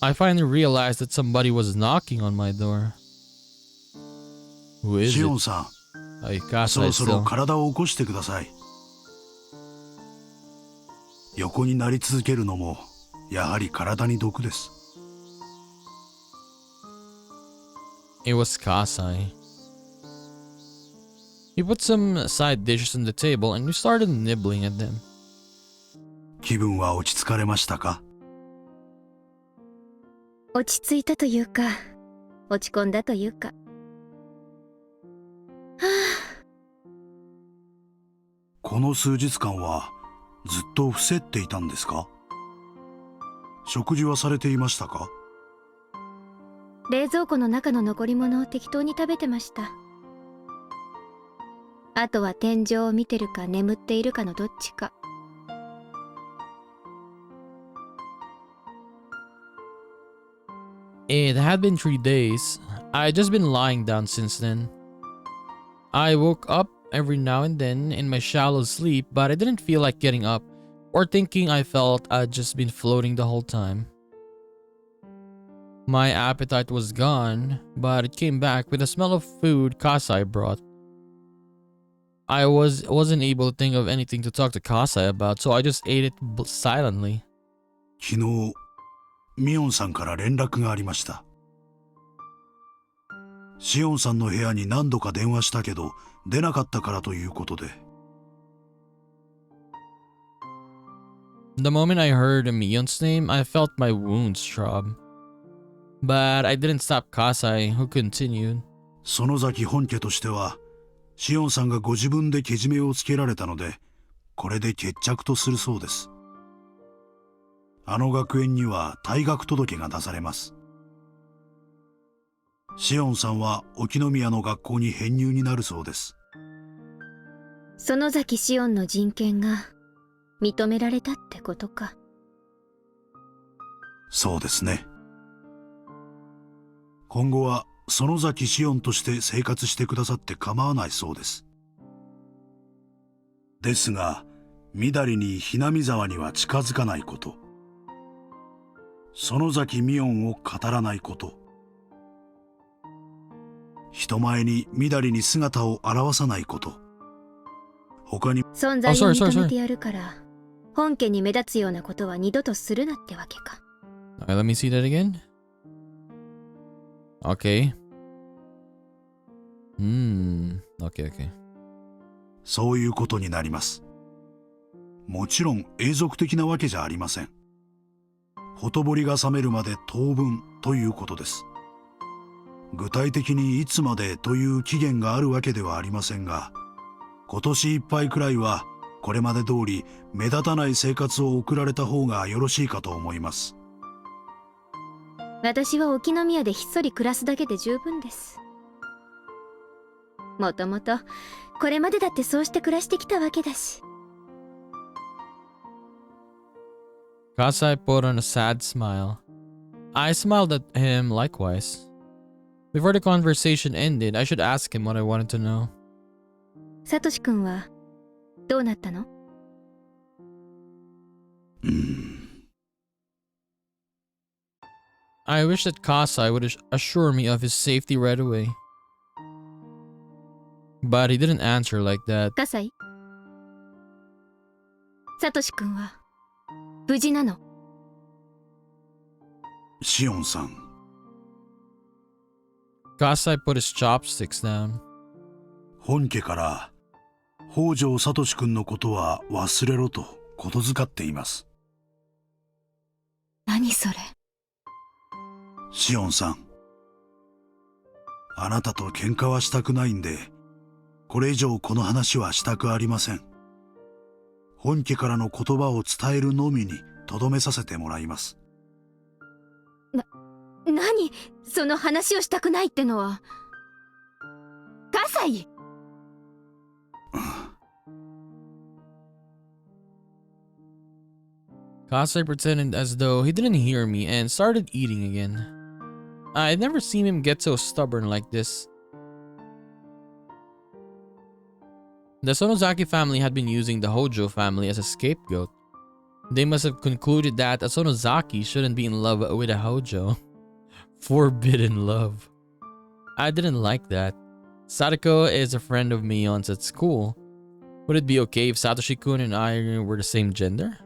I finally realized that somebody was knocking on my door. Who is シオ it? ンさん、 Ay, そ Kasai ろそろ still. 体を起こしてください。横になり続けるのもやはり体に毒です。 It was Kasai. He put some side dishes on the table and we started nibbling at them. 気分は落ち着かれましたか？落ち着いたというか、落ち込んだというか。この数日間はずっと伏せっていたんですか？食事はされていましたか？冷蔵庫の中の残り物を適当に食べてました。あとは天井を見てるか眠っているかのどっちか。It had been 3 days. I'd just been lying down since then. I woke up every now and then in my shallow sleep, but I didn't feel like getting up or thinking. I felt I'd just been floating the whole time. My appetite was gone, but it came back with the smell of food Kasai brought. I wasn't able to think of anything to talk to Kasai about, so I just ate it silently. 昨日ミオンさんから連絡がありました。シオンさんの部屋に何度か電話したけど出なかったからということで。The moment I heard Mion's name, I felt my wounds throb. But I didn't stop Kasai, who continued. 園崎本家としてはシオンさんがご自分でけじめをつけられたのでこれで決着とするそうです。あの学園には退学届が出されます。シオンさんは沖宮の学校に編入になるそうです。園崎シオンの人権が認められたってことか。そうですね。今後は園崎シオンとして生活してくださって構わないそうです。ですが、みだりにひなみ沢には近づかないこと。園崎ミオンを語らないこと。人前にみだりに姿を現さないこと。他に存在を認めてやるから、本家に目立つようなことは二度とするなってわけか。Alright, let me see that again. Okay. Okay. そういうことになります。もちろん永続的なわけじゃありません。ほとぼりが冷めるまで当分ということです。具体的にいつまでという期限があるわけではありませんが、今年いっぱいくらいはこれまで通り目立たない生活を送られた方がよろしいかと思います。私は沖宮でひっそり暮らすだけで十分です。もともとこれまでだってそうして暮らしてきたわけだし。Kasai put on a sad smile. I smiled at him likewise. Before the conversation ended, I should ask him what I wanted to know. サトシ君はどうなったの？I wish that Kasai would assure me of his safety right away. But he didn't answer like that. 葛西？サトシ君は無事なの？シオンさん。Kasai put his chopsticks down. 本家から北条聡君のことは忘れろと言づっています。何それ？シオンさん、あなたと喧嘩はしたくないんで、これ以上この話はしたくありません。本家からの言葉を伝えるのみにとどめさせてもらいます。何その話をしたくないってのは。葛西。Kasai pretended as though he didn't hear me and started eating again. I'd never seen him get so stubborn like this. The Sonozaki family had been using the Hojo family as a scapegoat. They must have concluded that a Sonozaki shouldn't be in love with a Hojo. Forbidden love. I didn't like that. Sadako is a friend of Mion's at school. Would it be okay if Satoshi-kun and I were the same gender?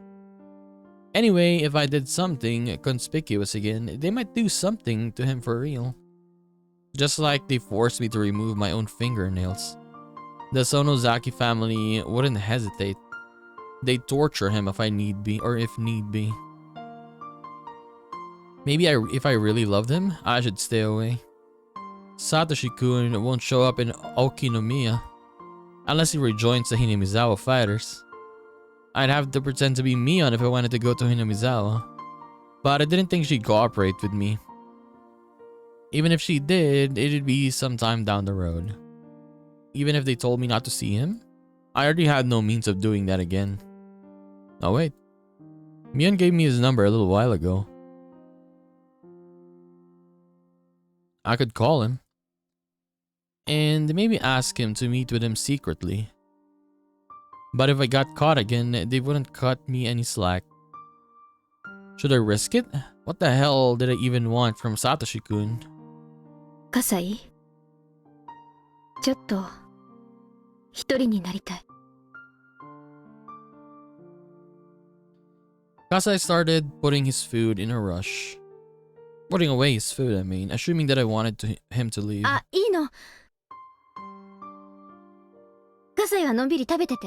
Anyway, if I did something conspicuous again, they might do something to him for real. Just like they forced me to remove my own fingernails. The Sonozaki family wouldn't hesitate. They'd torture him if need be. Maybe if I really loved him, I should stay away. Satoshi-kun won't show up in Okinomiya unless he rejoins the Hinamizawa fighters. I'd have to pretend to be Mion if I wanted to go to Hinamizawa, but I didn't think she'd cooperate with me. Even if she did, it'd be sometime down the road. Even if they told me not to see him, I already had no means of doing that again. Oh wait, Mion gave me his number a little while ago. I could call him and maybe ask him to meet with him secretly. But if I got caught again, they wouldn't cut me any slack. Should I risk it? What the hell did I even want from Satoshi-kun? 葛西、ちょっと一人になりたい。Kasai started putting his food in a rush. Putting away his food, I mean, assuming that I wanted him to leave. あ、いいの。葛西はのんびり食べてて。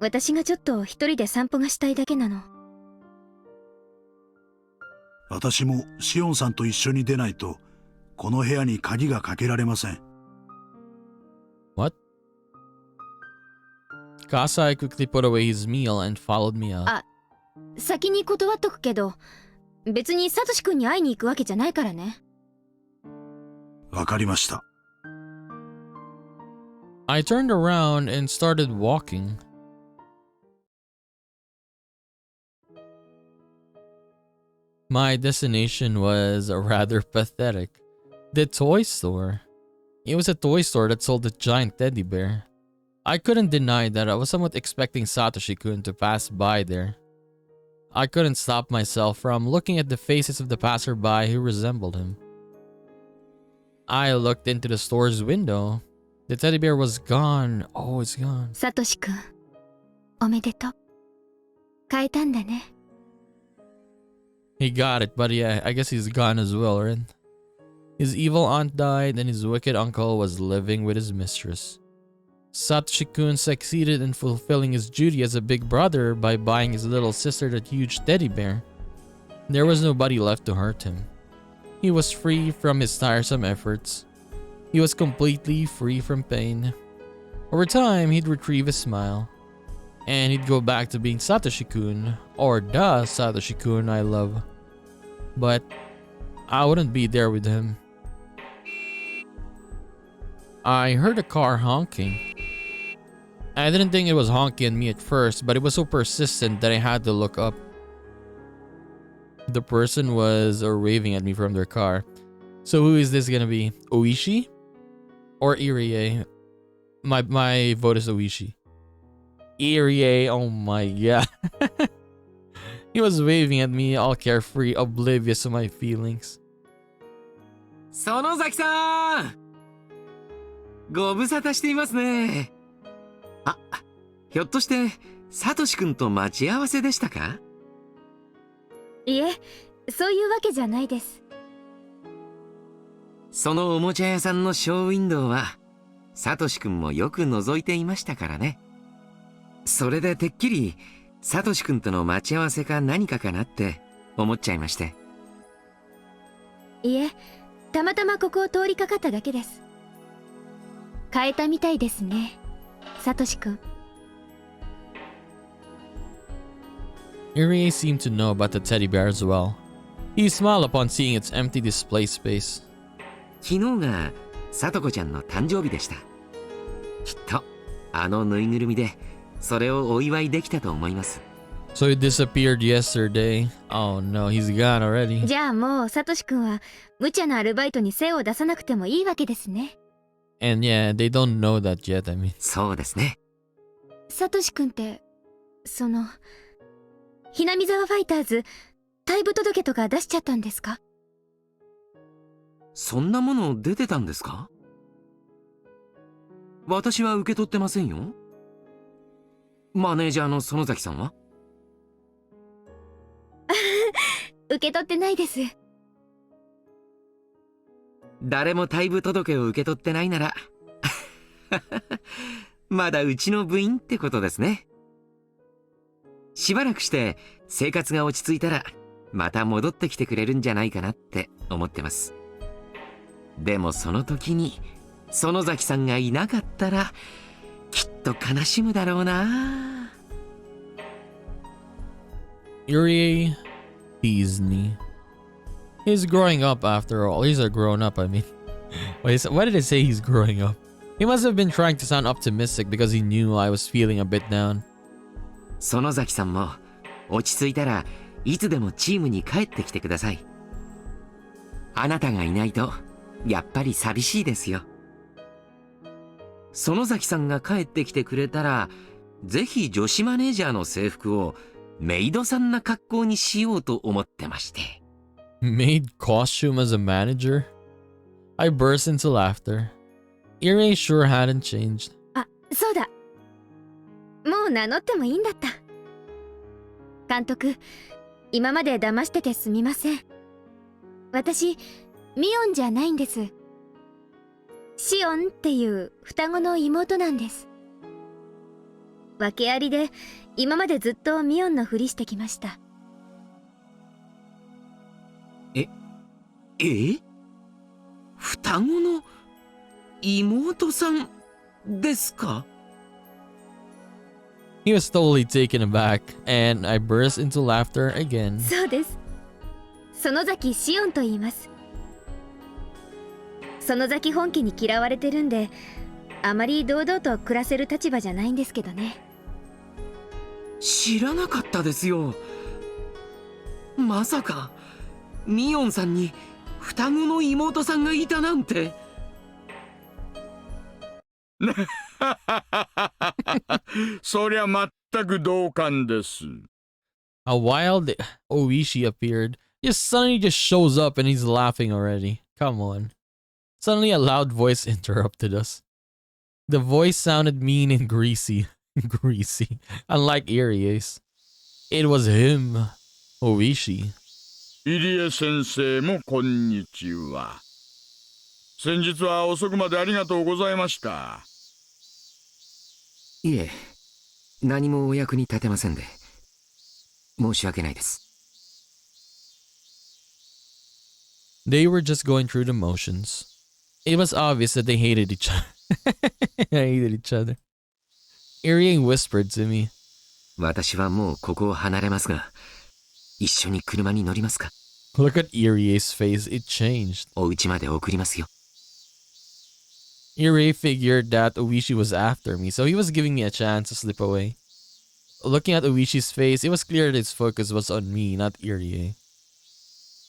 私がちょっと一人で散歩がしたいだけなの。私もシオンさんと一緒に出ないと、この部屋に鍵がかけられません。What? Kasai quickly put away his meal and followed me out. あ、先に断っとくけど、別にサトシ君に会いに行くわけじゃないからね。わかりました。I turned around and started walking. My destination was rather pathetic. The toy store. It was a toy store that sold a giant teddy bear. I couldn't deny that I was somewhat expecting Satoshi-kun to pass by there. I couldn't stop myself from looking at the faces of the passerby who resembled him. I looked into the store's window. The teddy bear was gone. Oh, it's gone. サトシ君、おめでとう。変えたんだね。He got it, but yeah, I guess he's gone as well, right? His evil aunt died and his wicked uncle was living with his mistress. Satoshi-kun succeeded in fulfilling his duty as a big brother by buying his little sister that huge teddy bear. There was nobody left to hurt him. He was free from his tiresome efforts. He was completely free from pain. Over time, he'd retrieve his smile. And he'd go back to being Satoshi-kun, or the Satoshi-kun I love. But I wouldn't be there with him. I heard a car honking. I didn't think it was honking at me at first, but it was so persistent that I had to look up. The person was waving at me from their car. So who is this gonna be? Oishi? Or Irie? My vote is Oishi. Irie, oh my god. He was waving at me, all carefree, oblivious to my feelings. Sonozaki-san! ご無沙汰していますね。あ、ひょっとしてサトシ君と待ち合わせでしたか？いえ、そういうわけじゃないです。そのおもちゃ屋さんのショーウィンドウはサトシ君もよく覗いていましたからね。それでてっきりサトシ君との待ち合わせか何かかなって思っちゃいまして。いえ、たまたまここを通りかかっただけです。変えたみたいですね、サトシ君。Irie seemed to know about the teddy bear as well. He smiled upon seeing its empty display space. 昨日がさとこちゃんの誕生日でした。きっとあのぬいぐるみでそれをお祝いできたと思います。 So he disappeared yesterday. Oh no, he's gone already. じゃあもうサトシ君は無茶なアルバイトに精を出さなくてもいいわけですね。 And yeah, they don't know that yet, I mean. そうですね。サトシ君ってひなみ沢ファイターズ退部届とか出しちゃったんですか？そんなもの出てたんですか？私は受け取ってませんよ。マネージャーの園崎さんは？受け取ってないです。誰も退部届を受け取ってないならまだうちの部員ってことですね。しばらくして生活が落ち着いたらまた戻ってきてくれるんじゃないかなって思ってます。でもその時に園崎さんがいなかったらきっと悲しむだろうな。 Irie teased me. He's growing up after all. He's a grown up, I mean. Why did I say he's growing up? He must have been trying to sound optimistic because he knew I was feeling a bit down. 園崎さんも落ち着いたらいつでもチームに帰ってきてください。あなたがいないとやっぱり寂しいですよ。園崎さんが帰ってきてくれたらぜひ女子マネージャーの制服をメイドさんな格好にしようと思ってまして。 Made costume as a manager? I burst into laughter. Irie sure hadn't changed. あ、そうだ。もう名乗ってもいいんだった。監督、今まで騙しててすみません。私、ミオンじゃないんです。シオンっていう双子の妹なんです。訳ありで今までずっとミオンのふりしてきました。双子の妹さんですか？ He was totally taken aback, and I burst into laughter again. そうです。園崎シオンと言います。園崎本家に嫌われてるんで、あまり堂々と暮らせる立場じゃないんですけどね。知らなかったですよ。まさかミオンさんに双子の妹さんがいたなんて。そりゃ全く同感です。 A wild Oishi appeared. Suddenly just shows up and he's laughing already. Come on. Suddenly a loud voice interrupted us. The voice sounded mean and greasy. Greasy. Unlike Irie's. It was him. Oishi. 入江先生もこんにちは。先日は遅くまでありがとうございました。いえ、何もお役に立てませんで申し訳ないです。 They were just going through the motions. It was obvious that they hated each other. Hated each other. Irie whispered to me. 私はもうここを離れますが、一緒に車に乗りますか？ Look at Irie's face. It changed. お家まで送りますよ。 Irie figured that Oishi was after me, so he was giving me a chance to slip away. Looking at Oishi's face, it was clear that his focus was on me, not Irie.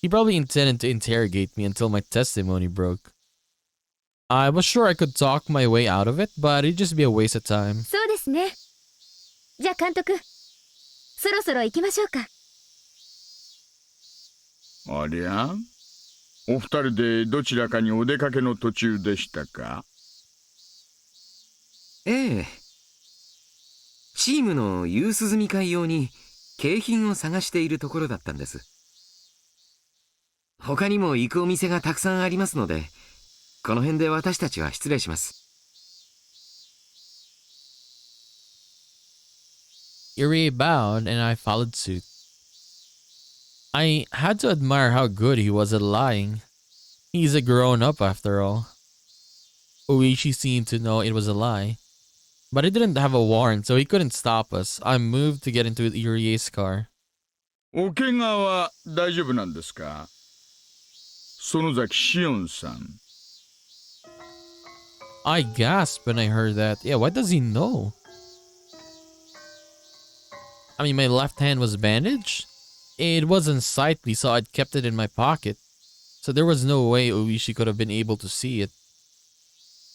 He probably intended to interrogate me until my testimony broke. I was sure I could talk my way out of it, but it'd just be a waste of time. そうですね。じゃあ監督、そろそろ行きましょうか。ありゃ、お二人でどちらかにお出かけの途中でしたか？ええ。チームの夕涼み会用に景品を探しているところだったんです。他にも行くお店がたくさんありますので、この辺で私たちは失礼します。 Irie bowed and I followed suit. I had to admire how good he was at lying. He's a grown-up after all. Oishi seemed to know it was a lie. But he didn't have a warrant, so he couldn't stop us. I moved to get into Irie's car. お怪我は大丈夫なんですか？園崎シオンさん。I gasped when I heard that. Yeah, what does he know? I mean, my left hand was bandaged? It was unsightly, so I'd kept it in my pocket. So there was no way Oishi could have been able to see it.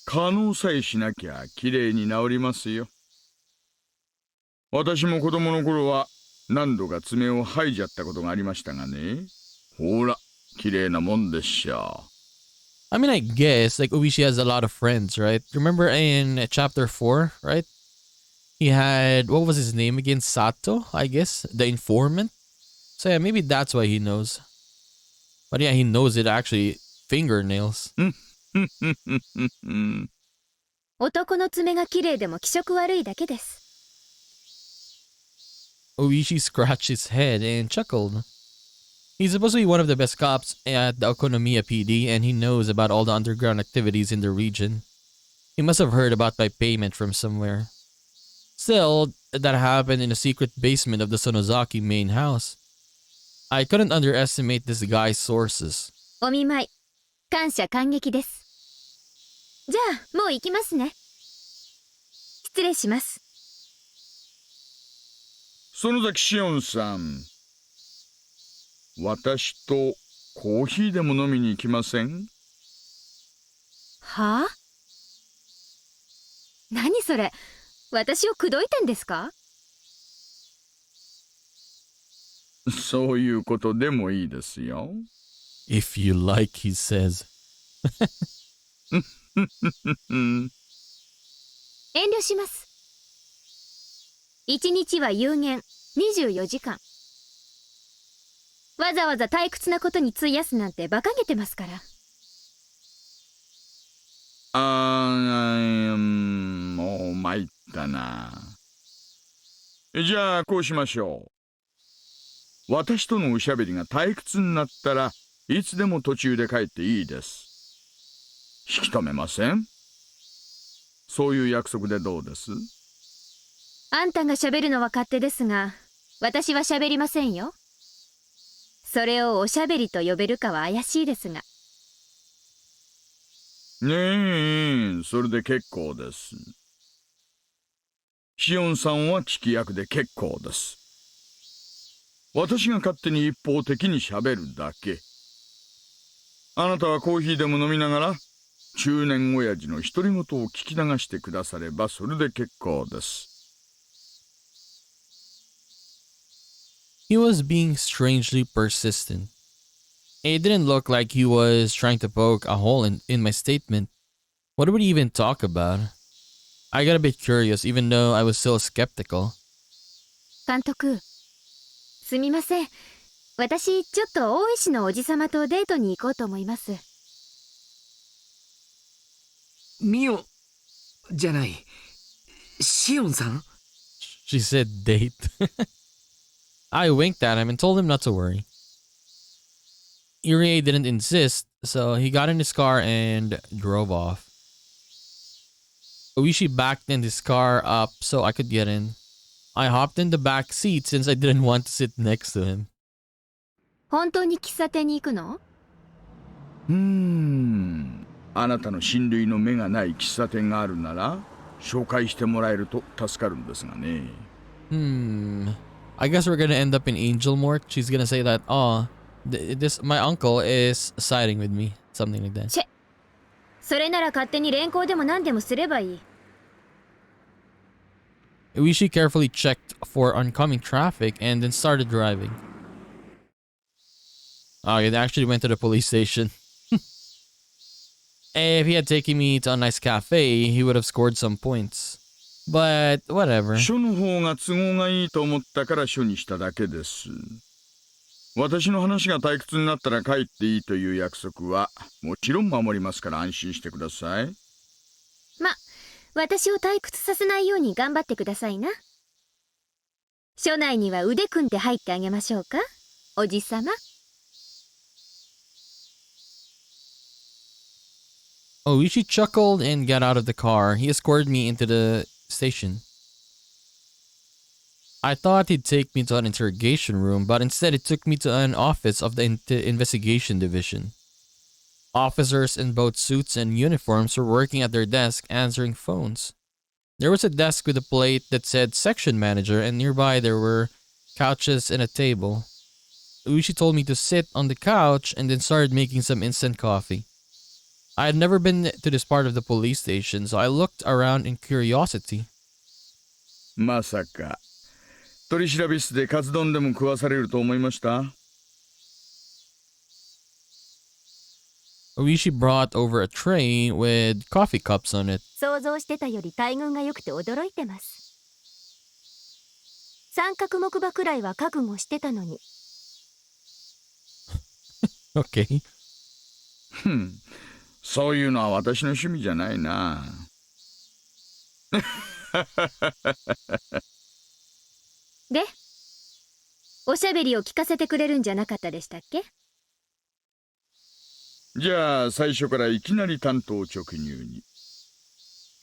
可能さえしなきゃきれいに治りますよ。私も子供の頃は何度か爪を剥いじゃったことがありましたがね。ほら、きれいなもんでしょ I mean, I guess, like, Oishi has a lot of friends, right? Remember in chapter 4, right? He had, what was his name again? Sato, I guess? The informant? So yeah, maybe that's why he knows. But yeah, he knows it actually. Fingernails. う。男の爪が綺麗でも気色悪いだけです。Oishi scratched his head and chuckled. He's supposed to be one of the best cops at the Okonomiya PD, and he knows about all the underground activities in the region. He must have heard about my payment from somewhere. Still, that happened in a secret basement of the Sonozaki main house. I couldn't underestimate this guy's sources. お見舞い、感謝感激です。じゃあ、もう行きますね。失礼します。園崎シオンさん。私とコーヒーでも飲みに行きません？はあ？何それ？私を口説いてんですか？そういうことでもいいですよ。If you like, he says. 遠慮します。一日は有限、24時間。わざわざ退屈なことに費やすなんて馬鹿げてますから。もう参ったな。じゃあこうしましょう。私とのおしゃべりが退屈になったらいつでも途中で帰っていいです。引き止めません？そういう約束でどうです？あんたが喋るのは勝手ですが、私は喋りませんよ。それをおしゃべりと呼べるかは怪しいですが。ねえ、それで結構です。シオンさんは聞き役で結構です。私が勝手に一方的に喋るだけ。あなたはコーヒーでも飲みながら中年親父の独り言を聞き流してくださればそれで結構です。He was being strangely persistent. It didn't look like he was trying to poke a hole in my statement. What would he even talk about? I got a bit curious, even though I was still skeptical. 監督、すみません。私、ちょっと大石のおじさまとデートに行こうと思います。ミオじゃない。シオンさん？ She said date. I winked at him and told him not to worry. Irie didn't insist, so he got in his car and drove off. Oishi backed in his car up so I could get in. I hopped in the back seat since I didn't want to sit next to him. 本当に喫茶店に行くの？あなたの親類の目がない喫茶店があるなら紹介してもらえると助かるんですがね。I guess we're gonna end up in Angel Mort. She's gonna say that, this my uncle is siding with me. Something like that. チェ、それなら勝手に連行でも何でもすればいい。Uishi carefully checked for oncoming traffic and then started driving. Oh, he actually went to the police station. If he had taken me to a nice cafe, he would have scored some points. But whatever. 書の方が都合がいいと思ったから書にしただけです。私の話が退屈になったら帰っていいという約束はもちろん守りますから安心してください。ま、私を退屈させないように頑張ってくださいな。署内には腕組んで入ってあげましょうか、おじさま。Oishi chuckled and got out of the car. He escorted me into the station. I thought he'd take me to an interrogation room, but instead he took me to an office of the investigation division. Officers in both suits and uniforms were working at their desk answering phones. There was a desk with a plate that said section manager, and nearby there were couches and a table. Uishi told me to sit on the couch and then started making some instant coffee. I had never been to this part of the police station, so I looked around in curiosity. まさか取調室でカツ丼でも食わされると思いました？ Uishi brought over a tray with coffee cups on it. 想像してたより待遇が良くて驚いてます。三角木馬くらいは覚悟してたのに。Okay. そういうのは私の趣味じゃないな。で、おしゃべりを聞かせてくれるんじゃなかったでしたっけ？じゃあ最初からいきなり単刀直入に。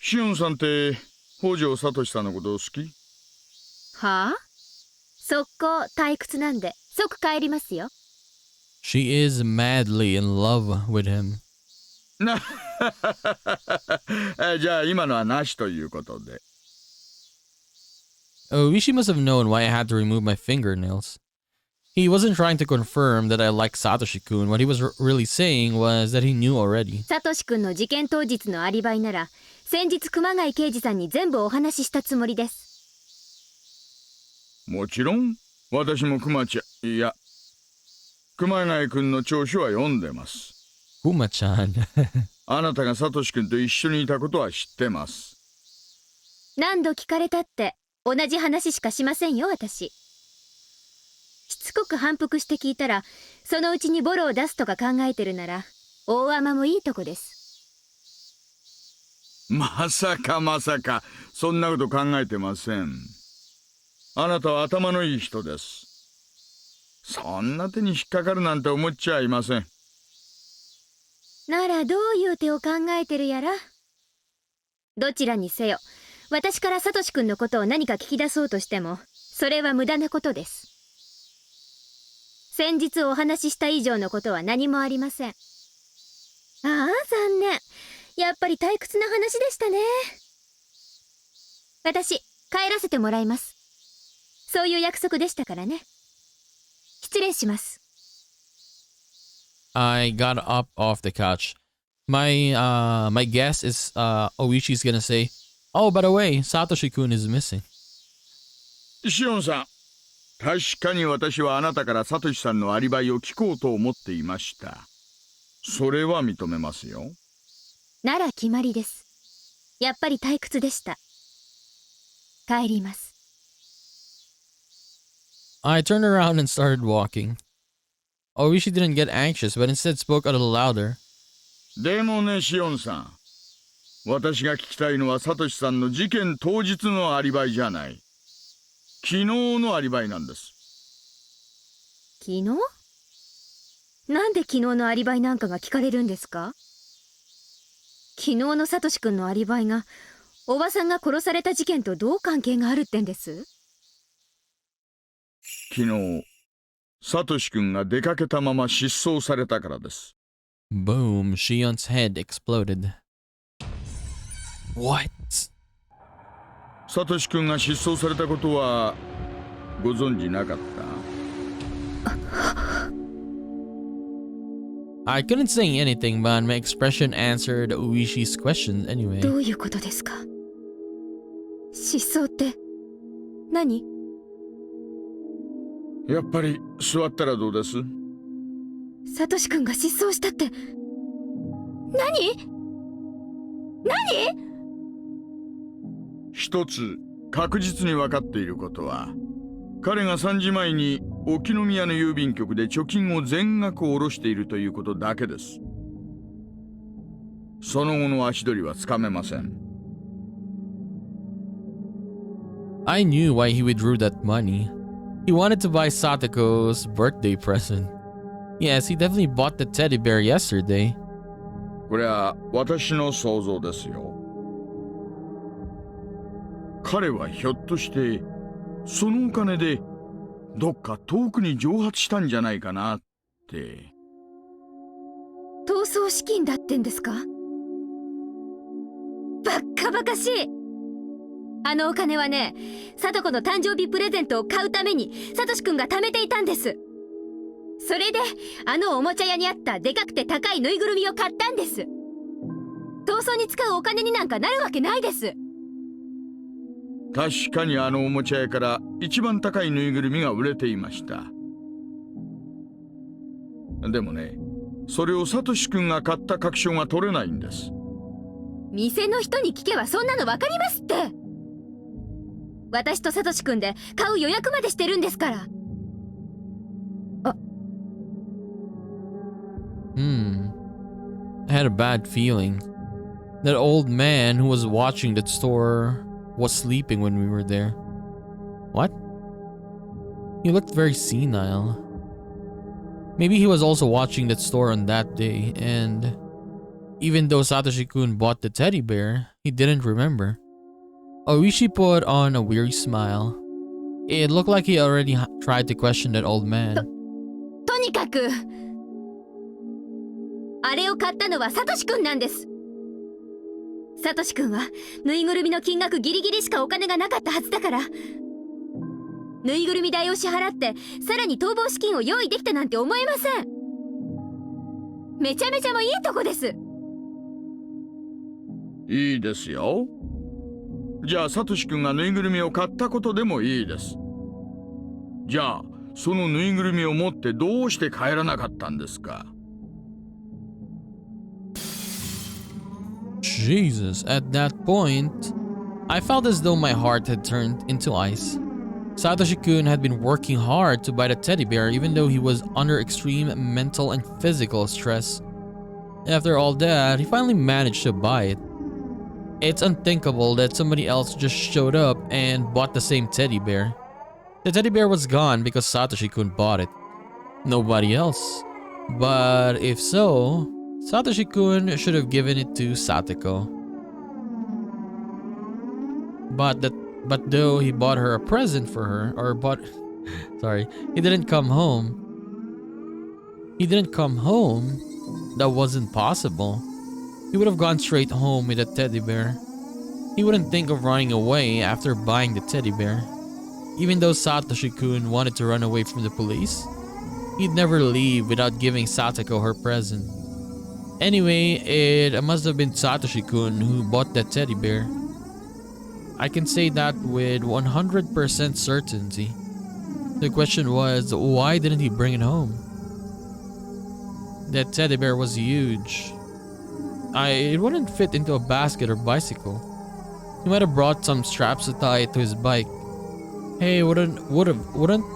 シオンさんって北条聡さんのこと好き？はあ？速攻退屈なんで即帰りますよ。She is madly in love with him. じゃあ今のはなしということで。Uishi must have known why I had to remove my fingernails. He wasn't trying to confirm that I like Satoshi-kun. What he was really saying was that he knew already. サトシ君の事件当日のアリバイなら、先日熊谷刑事さんに全部お話ししたつもりです。もちろん私も熊谷君の調書は読んでます。Kuma-chan. あなたがサトシ君と一緒にいたことは知ってます。何度聞かれたって同じ話しかしませんよ、私。しつこく反復して聞いたら、そのうちにボロを出すとか考えてるなら、大甘もいいとこです。まさかそんなこと考えてません。あなたは頭のいい人です。そんな手に引っかかるなんて思っちゃいません。ならどういう手を考えてるやら。どちらにせよ、私からサトシ君のことを何か聞き出そうとしても、それは無駄なことです。先日お話しした以上のことは何もありません。ああ、残念。やっぱり退屈な話でしたね。私、帰らせてもらいます。そういう約束でしたからね。失礼します。I got up off the couch. My guess is Oishi's gonna say, "Oh, by the way, Satoshi-kun is missing." シオンさん、確かに私はあなたからサトシさんのアリバイを聞こうと思っていました。それは認めますよ。なら決まりです。やっぱり退屈でした。帰ります。I turned around and started walking. Oishi didn't get anxious, but instead spoke a little louder. でもね、シオンさん。私が聞きたいのはサトシさんの事件当日のアリバイじゃない。昨日のアリバイなんです。昨日？なんで昨日のアリバイなんかが聞かれるんですか？昨日のサトシ君のアリバイが、おばさんが殺された事件とどう関係があるってんです？昨日、サトシ君が出かけたまま失踪されたからです。Boom, Shion's head exploded. What? サトシ君が失踪されたことはご存知なかった？ I couldn't say anything, but my expression answered Uishi's question anyway. どういうことですか？失踪って何？やっぱり座ったらどうです？サトシ君が失踪したって何？一つ確実に分かっていることは、彼が3時前に沖宮の郵便局で貯金を全額下ろしているということだけです。その後の足取りはつかめません。I knew why he withdrew that money. He wanted to buy Satoko's birthday present. Yes, he definitely bought the teddy bear yesterday. これは私の想像ですよ。彼はひょっとしてそのお金でどっか遠くに蒸発したんじゃないかなって。逃走資金だってんですか？バッカバカしい。あのお金はね、貞子の誕生日プレゼントを買うためにサトシ君が貯めていたんです。それであのおもちゃ屋にあったでかくて高いぬいぐるみを買ったんです。逃走に使うお金になんかなるわけないです。確かにあのおもちゃ屋から一番高いぬいぐるみが売れていました。でもね、それをサトシ君が買った確証が取れないんです。店の人に聞けばそんなの分かりますって。私とサトシ君で買う予約までしてるんですから。I had a bad feeling. That old man who was watching that store was sleeping when we were there. What? He looked very senile. Maybe he was also watching that store on that day, and even though Satoshi-kun bought the teddy bear, he didn't remember. Oishi put on a weary smile. It looked like he already tried to question that old man. とにかくあれを買ったのはサトシ君なんです。サトシ君はぬいぐるみの金額ギリギリしかお金がなかったはずだから、ぬいぐるみ代を支払ってさらに逃亡資金を用意できたなんて思えません。めちゃめちゃもいいとこです。いいですよ。じゃあサトシ君がぬいぐるみを買ったことでもいいです。じゃあそのぬいぐるみを持ってどうして帰らなかったんですか？ Jesus, at that point, I felt as though my heart had turned into ice. Satoshi-kun had been working hard to buy the teddy bear even though he was under extreme mental and physical stress. After all that, he finally managed to buy it. It's unthinkable that somebody else just showed up and bought the same teddy bear. The teddy bear was gone because Satoshi-kun bought it. Nobody else. But if so, Satoshi-kun should have given it to Satoko. But though he bought her a present for her, he didn't come home. That wasn't possible. He would have gone straight home with a teddy bear. He wouldn't think of running away after buying the teddy bear. Even though Satoshi-kun wanted to run away from the police, he'd never leave without giving Satoko her present. Anyway, it must have been Satoshi-kun who bought that teddy bear. I can say that with 100% certainty. The question was, why didn't he bring it home? That teddy bear was huge. It wouldn't fit into a basket or bicycle. He might have brought some straps to tie it to his bike. Hey, wouldn't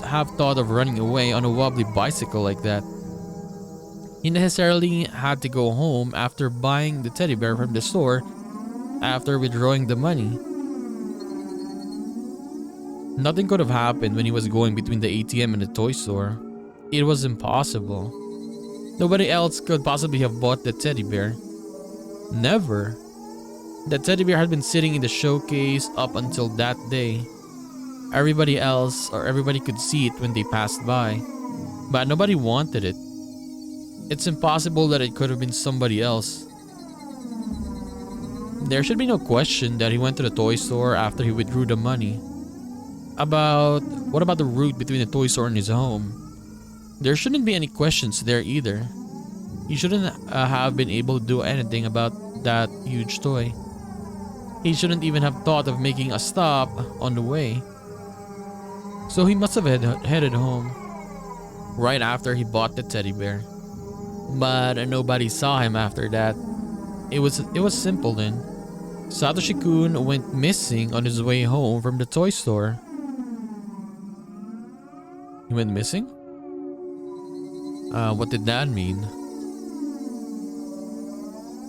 have thought of running away on a wobbly bicycle like that. He necessarily had to go home after buying the teddy bear from the store, after withdrawing the money. Nothing could have happened when he was going between the ATM and the toy store. It was impossible. Nobody else could possibly have bought the teddy bear. Never. The teddy bear had been sitting in the showcase up until that day. Everybody could see it when they passed by, but nobody wanted it. It's impossible that it could have been somebody else. There should be no question that he went to the toy store after he withdrew the money. What about the route between the toy store and his home? There shouldn't be any questions there either. He shouldn't have been able to do anything about that huge toy. He shouldn't even have thought of making a stop on the way. So he must have headed home right after he bought the teddy bear. But nobody saw him after that. It was simple then. Satoshi-kun went missing on his way home from the toy store. He went missing? What did that mean?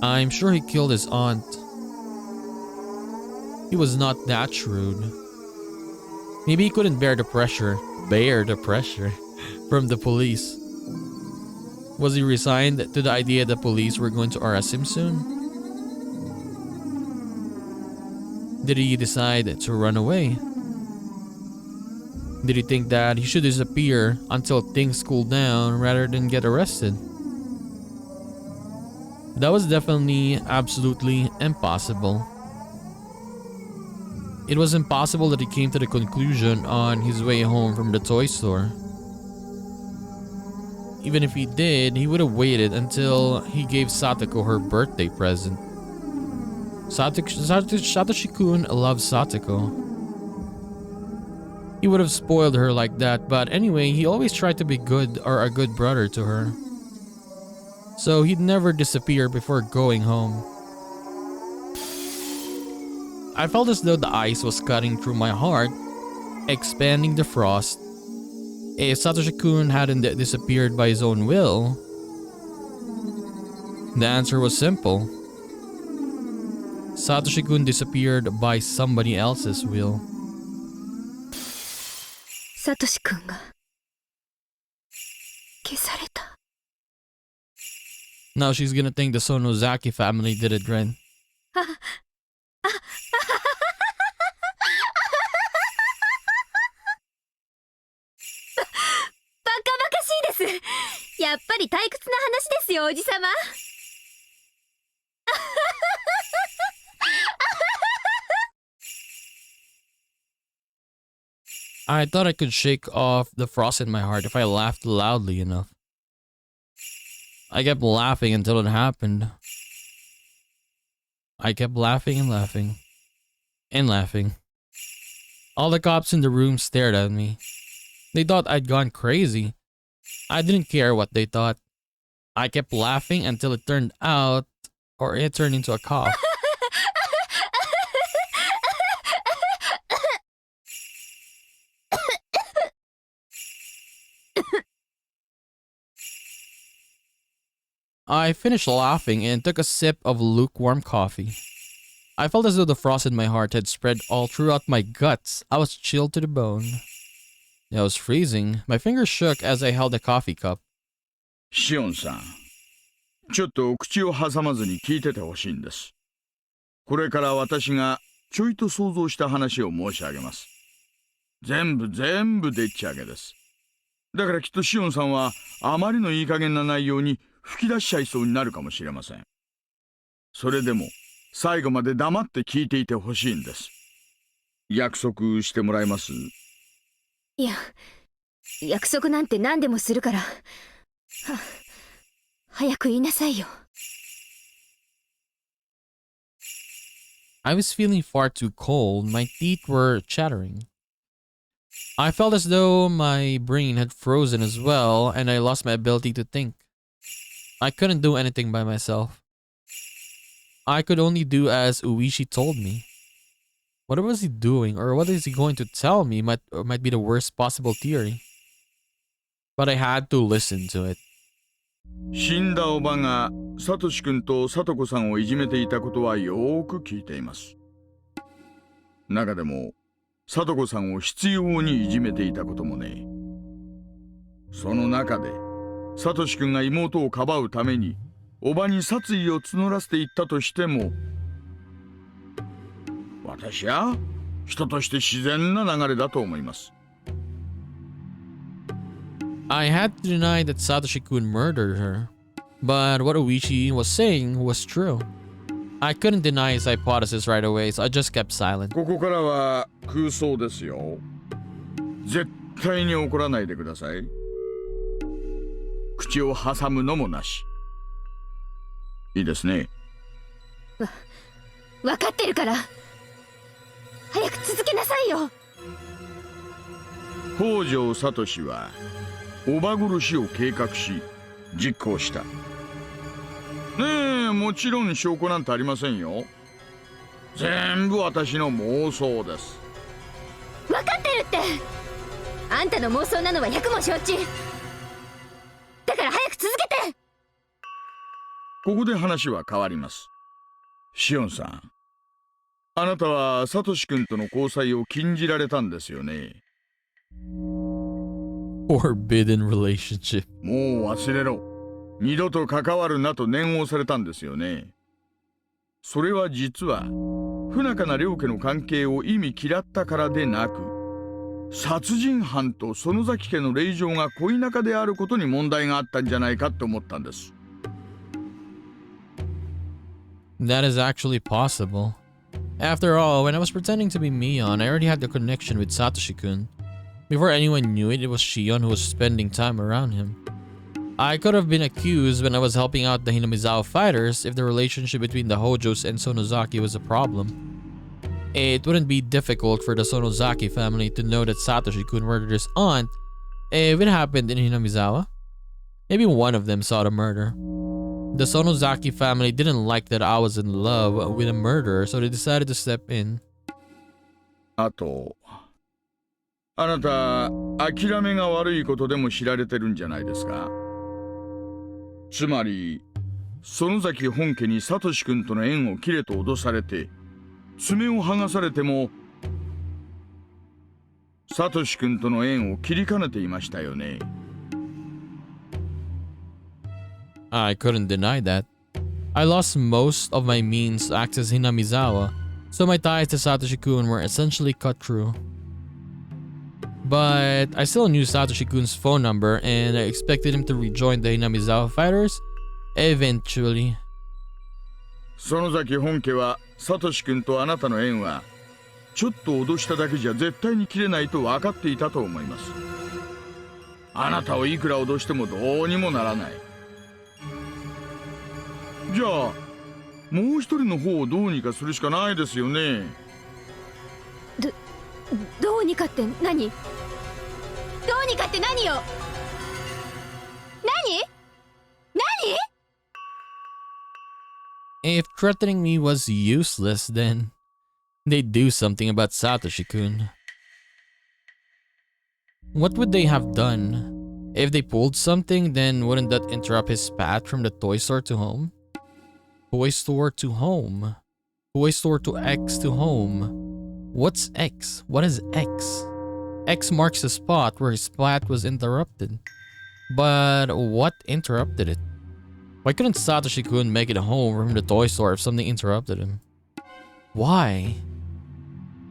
I'm sure he killed his aunt. He was not that shrewd. Maybe he couldn't bear the pressure from the police. Was he resigned to the idea that police were going to arrest him soon? Did he decide to run away? Did he think that he should disappear until things cool down rather than get arrested? That was definitely absolutely impossible. It was impossible that he came to the conclusion on his way home from the toy store. Even if he did, he would have waited until he gave Satoko her birthday present. Satoshi-kun loves Satoko. He would have spoiled her like that, but anyway, he always tried to be good or a good brother to her. So he'd never disappear before going home. I felt as though the ice was cutting through my heart, expanding the frost. If Satoshi-kun hadn't disappeared by his own will, the answer was simple. Satoshi-kun disappeared by somebody else's will. サトシ君が消された。 Now she's gonna think the Sonozaki family did it right. バカバカしいです。やっぱり退屈な話ですよ、おじさま。I thought I could shake off the frost in my heart if I laughed loudly enough. I kept laughing until it happened. I kept laughing and laughing. And laughing. All the cops in the room stared at me. They thought I'd gone crazy. I didn't care what they thought. I kept laughing until it turned into a cough. I finished laughing and took a sip of lukewarm coffee. I felt as though the frost in my heart had spread all throughout my guts. I was chilled to the bone. I was freezing. My fingers shook as I held the coffee cup. シオンさん、ちょっと口を挟まずに聞いててほしいんです。これから私がちょいと想像した話を申し上げます。全部でっち上げです。だからきっとシオンさんはあまりのいい加減な内容に吹き出しちゃいそうになるかもしれません。それでも最後まで黙って聞いていてほしいんです。約束してもらえます？いや、約束なんて何でもするから。早く言いなさいよ。I was feeling far too cold. My teeth were chattering. I felt as though my brain had frozen as well, and I lost my ability to think. I couldn't do anything by myself. I could only do as Uishi told me. What was he doing, or what is he going to tell me might be the worst possible theory. But I had to listen to it. 死んだおばがサトシ君とサトコさんをいじめていたことはよーく聞いています。中でもサトコさんを執拗にいじめていたこともね。その中でサトシ君が妹をかばうためにおばに殺意を募らせていったとしても、私は人として自然な流れだと思います。I had to deny that Satoshi-kun murdered her, but what Uishi was saying was true. I couldn't deny his hypothesis right away, so I just kept silent. ここからは空想ですよ。絶対に怒らないでください。口を挟むのもなし。いいですね。わかってるから。早く続けなさいよ。北条聡はおば殺しを計画し実行した。ねえ、もちろん証拠なんてありませんよ。全部私の妄想です。わかってるって。あんたの妄想なのは百も承知。だから早く続けて。ここで話は変わります。シオンさん、あなたはサトシ君との交際を禁じられたんですよね。Forbidden relationship. もう忘れろ。二度と関わるなと念をされたんですよね。それは実は不仲な両家の関係を意味嫌ったからでなく、殺人犯と園崎家の令嬢が恋仲であることに問題があったんじゃないかって思ったんです。That is actually possible. After all, when I was pretending to be Mion, I already had the connection with Satoshi-kun. Before anyone knew it, it was Shion who was spending time around him. I could have been accused when I was helping out the Hinamizawa fighters if the relationship between the Hojos and Sonozaki was a problem. It wouldn't be difficult for the Sonozaki family to know that Satoshi-kun murdered his aunt if it happened in Hinamizawa. Maybe one of them saw the murder. The Sonozaki family didn't like that I was in love with a murderer, so they decided to step in. あと、あなた、諦めが悪いことでも知られてるんじゃないですか。つまり、園崎本家にサトシ君との縁を切れと脅されて、爪を剥がされても、サトシ君との縁を切りかねていましたよね。I couldn't deny that. I lost most of my means to access Hinamizawa, so my ties to Satoshi-kun were essentially cut through. But I still knew Satoshi-kun's phone number and I expected him to rejoin the Hinamizawa fighters eventually. 園崎本家はサトシ君とあなたの縁はちょっと脅しただけじゃ絶対に切れないと分かっていたと思います。あなたをいくら脅してもどうにもならない。じゃあもう一人の方をどうにかするしかないですよね。どうにかって何？どうにかって何よ？何？ If threatening me was useless, then they'd do something about Satoshi-kun. What would they have done? If they pulled something, then wouldn't that interrupt his path from the toy store to home? Toy store to home. Toy store to X to home. What's X? What is X? X marks the spot where his path was interrupted. But what interrupted it? Why couldn't Satoshi-kun make it home from the toy store if something interrupted him? Why?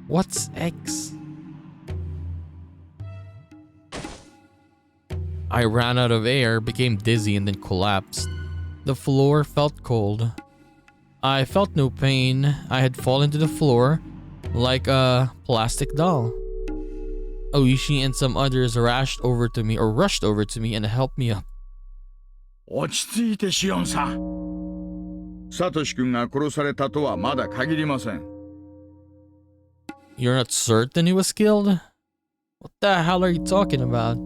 What's X? I ran out of air, became dizzy, and then collapsed. The floor felt cold. I felt no pain. I had fallen to the floor like a plastic doll. Oishi and some others rushed over to me and helped me up. 落ち着いてシオンさん。サトシ君が殺されたとはまだ限りません。You're not certain he was killed? What the hell are you talking about?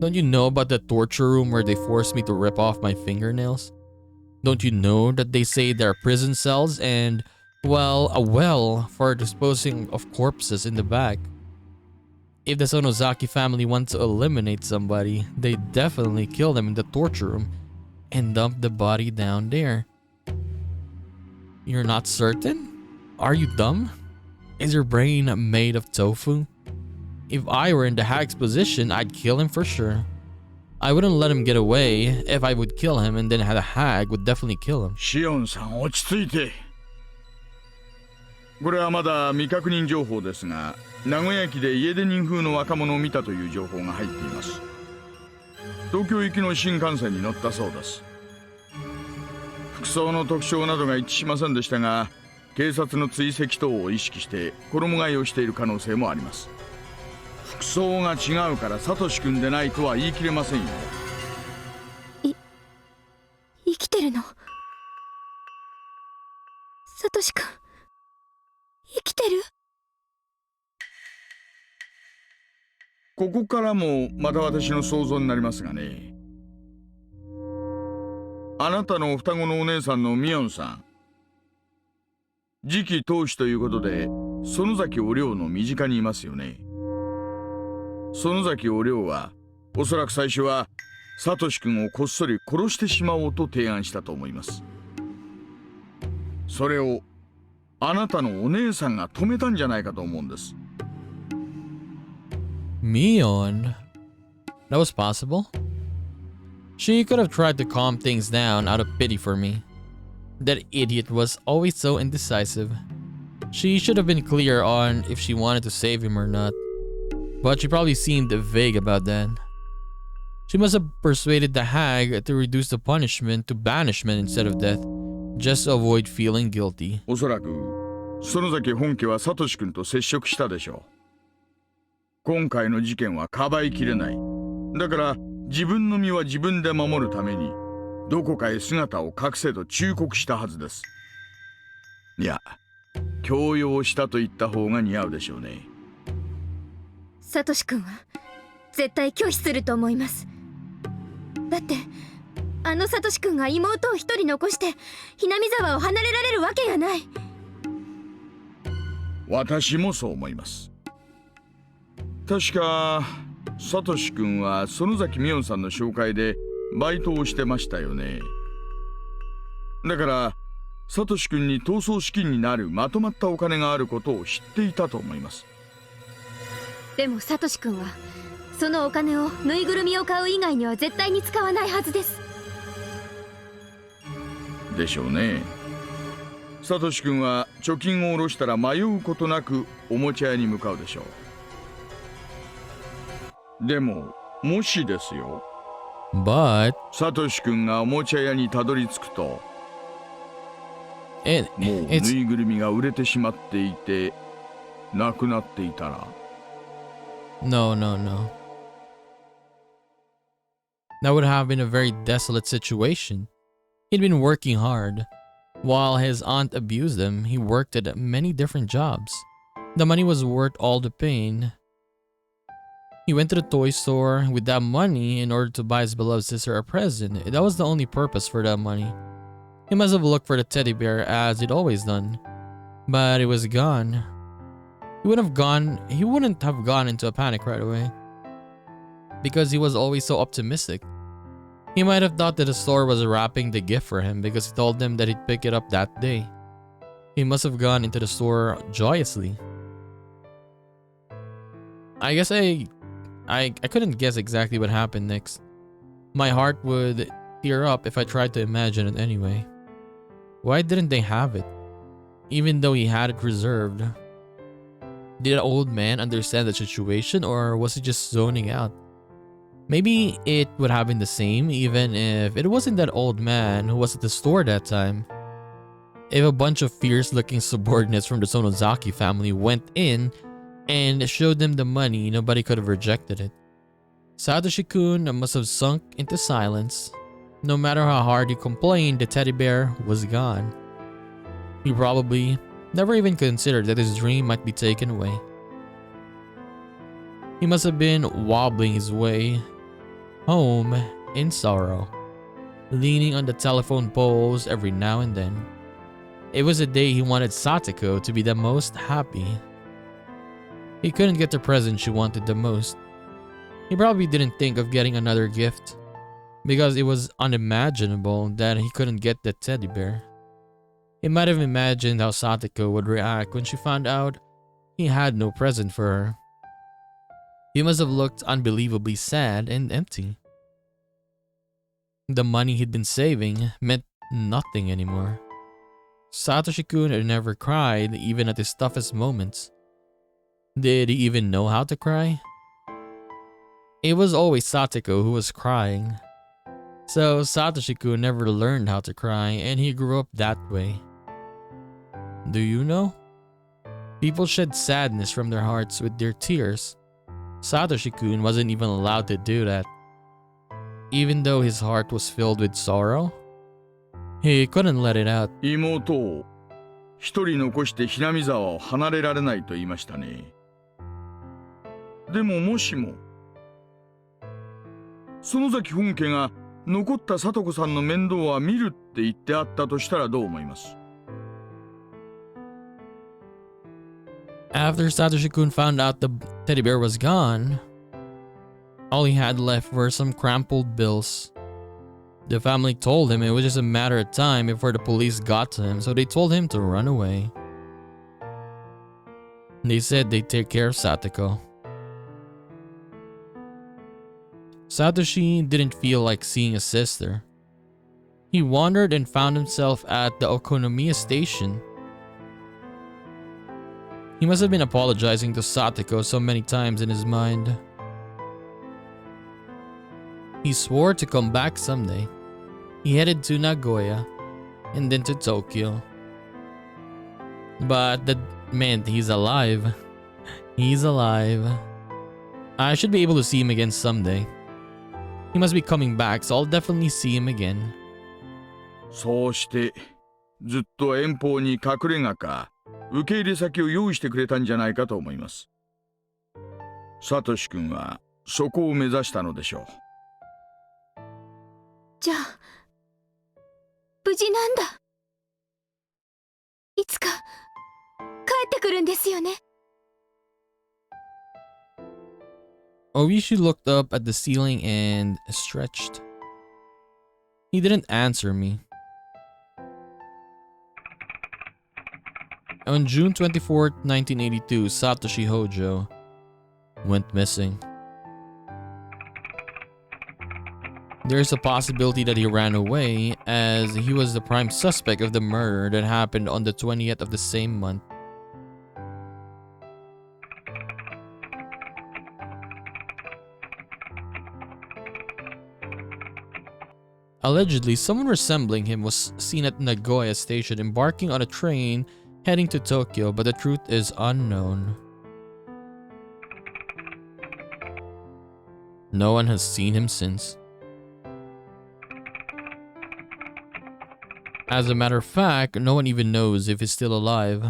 Don't you know about the torture room where they forced me to rip off my fingernails? Don't you know that they say there are prison cells and, well, a well for disposing of corpses in the back? If the Sonozaki family wants to eliminate somebody, they definitely kill them in the torture room and dump the body down there. You're not certain? Are you dumb? Is your brain made of tofu? If I were in the hag's position, I'd kill him for sure. I wouldn't let him get away. If I would kill him and then the hag would definitely kill him. シオンさん落ち着いて。これはまだ未確認情報ですが、名古屋駅で家出人風の若者を見たという情報が入っています。東京行きの新幹線に乗ったそうです。服装の特徴などが一致しませんでしたが、警察の追跡等を意識して衣替えをしている可能性もあります。服装が違うからサトシ君でないとは言い切れませんよ。生きてるの？サトシ君生きてる？ここからもまた私の想像になりますがね。あなたの双子のお姉さんのミヨンさん、次期当主ということで園崎お涼の身近にいますよね。園崎お涼はおそらく最初はサトシ君をこっそり殺してしまおうと提案したと思います。それをあなたのお姉さんが止めたんじゃないかと思うんです。Mion? That was possible? She could have tried to calm things down out of pity for me. That idiot was always so indecisive. She should have been clear on if she wanted to save him or not. but she probably seemed vague about that. She must have persuaded the hag to reduce the punishment to banishment instead of death, just to avoid feeling guilty. おそらく園崎本家はサトシ君と接触したでしょう。今回の事件はかばいきれない。だから自分の身は自分で守るためにどこかへ姿を隠せと忠告したはずです。いや、強要したと言った方が似合うでしょうね。サトシ君は絶対拒否すると思います。だってあのサトシ君が妹を一人残してひなみ沢を離れられるわけがない。私もそう思います。確かサトシ君は園崎美音さんの紹介でバイトをしてましたよね。だからサトシ君に逃走資金になるまとまったお金があることを知っていたと思います。でもサトシ君はそのお金をぬいぐるみを買う以外には絶対に使わないはずです。でしょうね。サトシ君は貯金を下ろしたら迷うことなくおもちゃ屋に向かうでしょう。でももしですよ、 But サトシ君がおもちゃ屋にたどり着くと、もうぬ it's いぐるみが売れてしまっていてなくなっていたら。 no. That would have been a very desolate situation. He'd been working hard. While his aunt abused him, he worked at many different jobs. The money was worth all the pain. He went to the toy store with that money in order to buy his beloved sister a present. That was the only purpose for that money. He must have looked for the teddy bear as he'd always done, but it was gone. He wouldn't have gone into a panic right away, because he was always so optimistic. He might have thought that the store was wrapping the gift for him because he told them that he'd pick it up that day. He must have gone into the store joyously. I guess I couldn't guess exactly what happened next. My heart would tear up if I tried to imagine it anyway. Why didn't they have it, even though he had it reserved? Did the old man understand the situation, or was he just zoning out? Maybe it would have been the same even if it wasn't that old man who was at the store that time. If a bunch of fierce-looking subordinates from the Sonozaki family went in and showed them the money, nobody could have rejected it. Satoshi-kun must have sunk into silence. No matter how hard he complained, the teddy bear was gone. He probably never even considered that his dream might be taken away. He must have been wobbling his way home in sorrow, leaning on the telephone poles every now and then. It was a day he wanted Satoko to be the most happy. He couldn't get the present she wanted the most. He probably didn't think of getting another gift, because it was unimaginable that he couldn't get the teddy bear. He might have imagined how Satoko would react when she found out he had no present for her. He must have looked unbelievably sad and empty. The money he'd been saving meant nothing anymore. Satoshi-kun had never cried, even at his toughest moments. Did he even know how to cry? It was always Satoko who was crying. So Satoshi-kun never learned how to cry, and he grew up that way. Do you know? People shed sadness from their hearts with their tears. Satoshi-kun wasn't even allowed to do that. Even though his heart was filled with sorrow, he couldn't let it out. 妹を一人残してひなみ沢を離れられないと言いましたね。でももしも園崎本家が残った聡子さんの面倒は見るって言ってあったとしたらどう思います？ After Satoshi-kun found out the teddy bear was gone, all he had left were some crumpled bills. The family told him it was just a matter of time before the police got to him, so they told him to run away. They said they'd take care of Satoko. Satoshi didn't feel like seeing his sister. He wandered and found himself at the Okonomiya station. He must have been apologizing to Satoko so many times in his mind. He swore to come back someday. He headed to Nagoya and then to Tokyo. But that meant he's alive. He's alive. I should be able to see him again someday. He must be coming back, so I'll definitely see him again. そうしてずっと遠方に隠れ家か受け入れ先を用意してくれたんじゃないかと思います。サトシ君はそこを目指したのでしょう。じゃあ無事なんだ。いつか帰ってくるんですよね。Oishi looked up at the ceiling and stretched. He didn't answer me. On June 24th, 1982, Satoshi Hojo went missing. There's a possibility that he ran away, as he was the prime suspect of the murder that happened on the 20th of the same month. Allegedly, someone resembling him was seen at Nagoya Station embarking on a train heading to Tokyo, but the truth is unknown. No one has seen him since. As a matter of fact, no one even knows if he's still alive.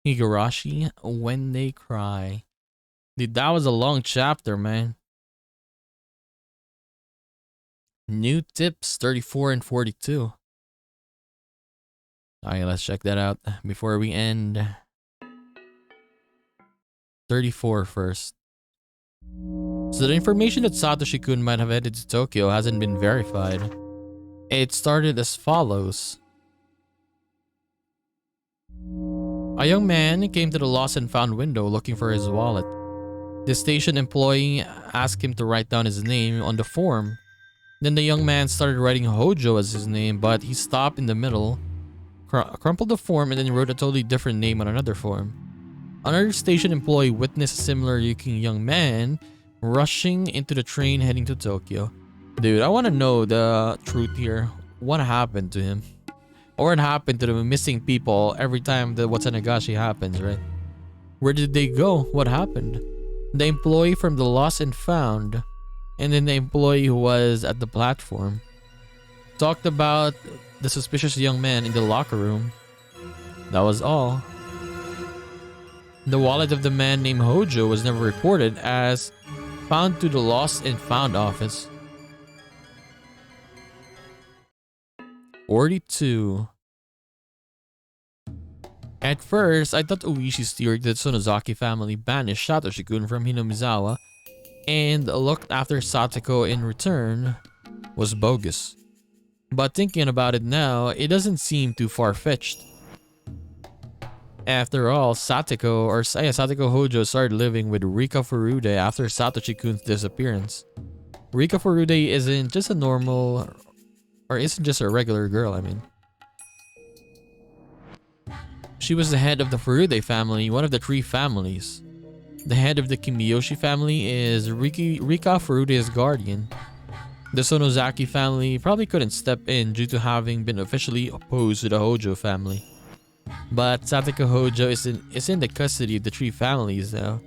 Higurashi, When They Cry. Dude, that was a long chapter, man. New tips 34 and 42. Alright, let's check that out before we end. 34 first. So the information that Satoshi-kun might have headed to Tokyo hasn't been verified. It started as follows. A young man came to the lost and found window looking for his wallet. The station employee asked him to write down his name on the form. Then the young man started writing Hojo as his name, but he stopped in the middle, crumpled the form, and then wrote a totally different name on another form. Another station employee witnessed a similar looking young man rushing into the train heading to Tokyo. Dude, I want to know the truth here. What happened to him? Or what happened to the missing people every time the Watanagashi happens, right? Where did they go? What happened? The employee from the lost and found, and then the employee who was at the platform, talked about the suspicious young man in the locker room. That was all. The wallet of the man named Hojo was never reported as found to the lost and found office. 42. At first, I thought Oishi's theory that Sonozaki family banished Satoshi-kun from Hinamizawa and looked after Satoko in return was bogus. But thinking about it now, it doesn't seem too far-fetched. After all, Satoko Hojo started living with Rika Furude after Satoshi-kun's disappearance. Rika Furude isn't just a normal, or isn't just a regular girl, I mean. She was the head of the Furude family, one of the 3 families. The head of the Kimiyoshi family is Rika Furude's guardian. The Sonozaki family probably couldn't step in due to having been officially opposed to the Hojo family. But Satoko Hojo is in the custody of the 3 families now.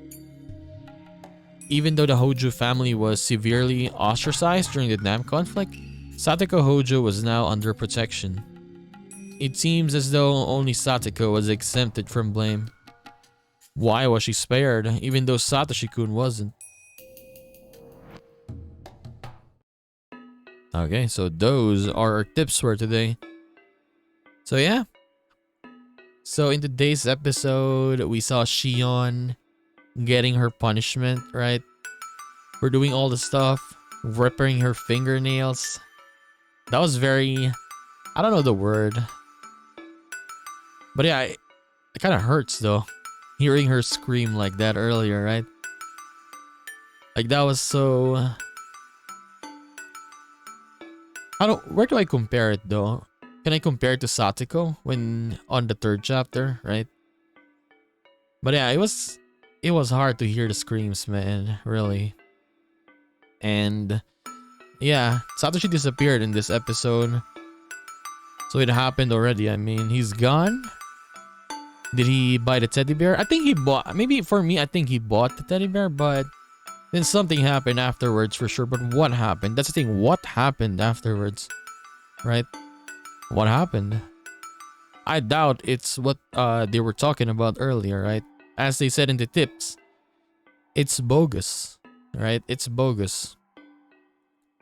Even though the Hojo family was severely ostracized during the Nam conflict, Satoko Hojo was now under protection. It seems as though only Satoko was exempted from blame. Why was she spared, even though Satoshi-kun wasn't? Okay, so those are our tips for today. So yeah. So in today's episode, we saw Shion getting her punishment, right? For doing all the stuff, ripping her fingernails. That was very... I don't know the word. But yeah, it kind of hurts though. Hearing her scream like that earlier, right? Like that was so... Where do I compare it though? Can I compare it to Satiko when on the 3rd chapter, right? But yeah, it was hard to hear the screams, man, really. And yeah, Satoshi disappeared in this episode. So it happened already. I mean, he's gone. Did he buy the teddy bear? I think he bought, maybe for me, I think he bought the teddy bear, but then something happened afterwards for sure. But what happened? That's the thing. What happened afterwards? Right? What happened? I doubt it's what they were talking about earlier, right? As they said in the tips, it's bogus, right? It's bogus.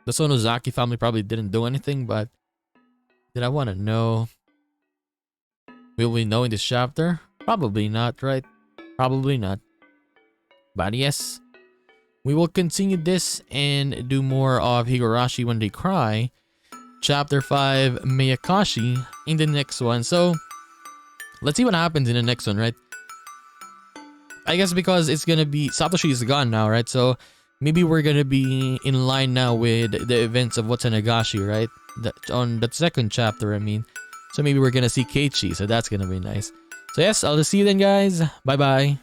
The Sonozaki family probably didn't do anything, but did I want to know? Will we know in this chapter? Probably not, right? Probably not. But yes, we will continue this and do more of Higurashi when they cry. Chapter 5, Meakashi in the next one. So, let's see what happens in the next one, right? I guess because it's gonna be... Satoshi is gone now, right? So, maybe we're gonna be in line now with the events of Watanagashi, right? On the 2nd chapter, I mean. So maybe we're gonna see Keiichi, so that's gonna be nice. So yes, I'll just see you then, guys. Bye-bye.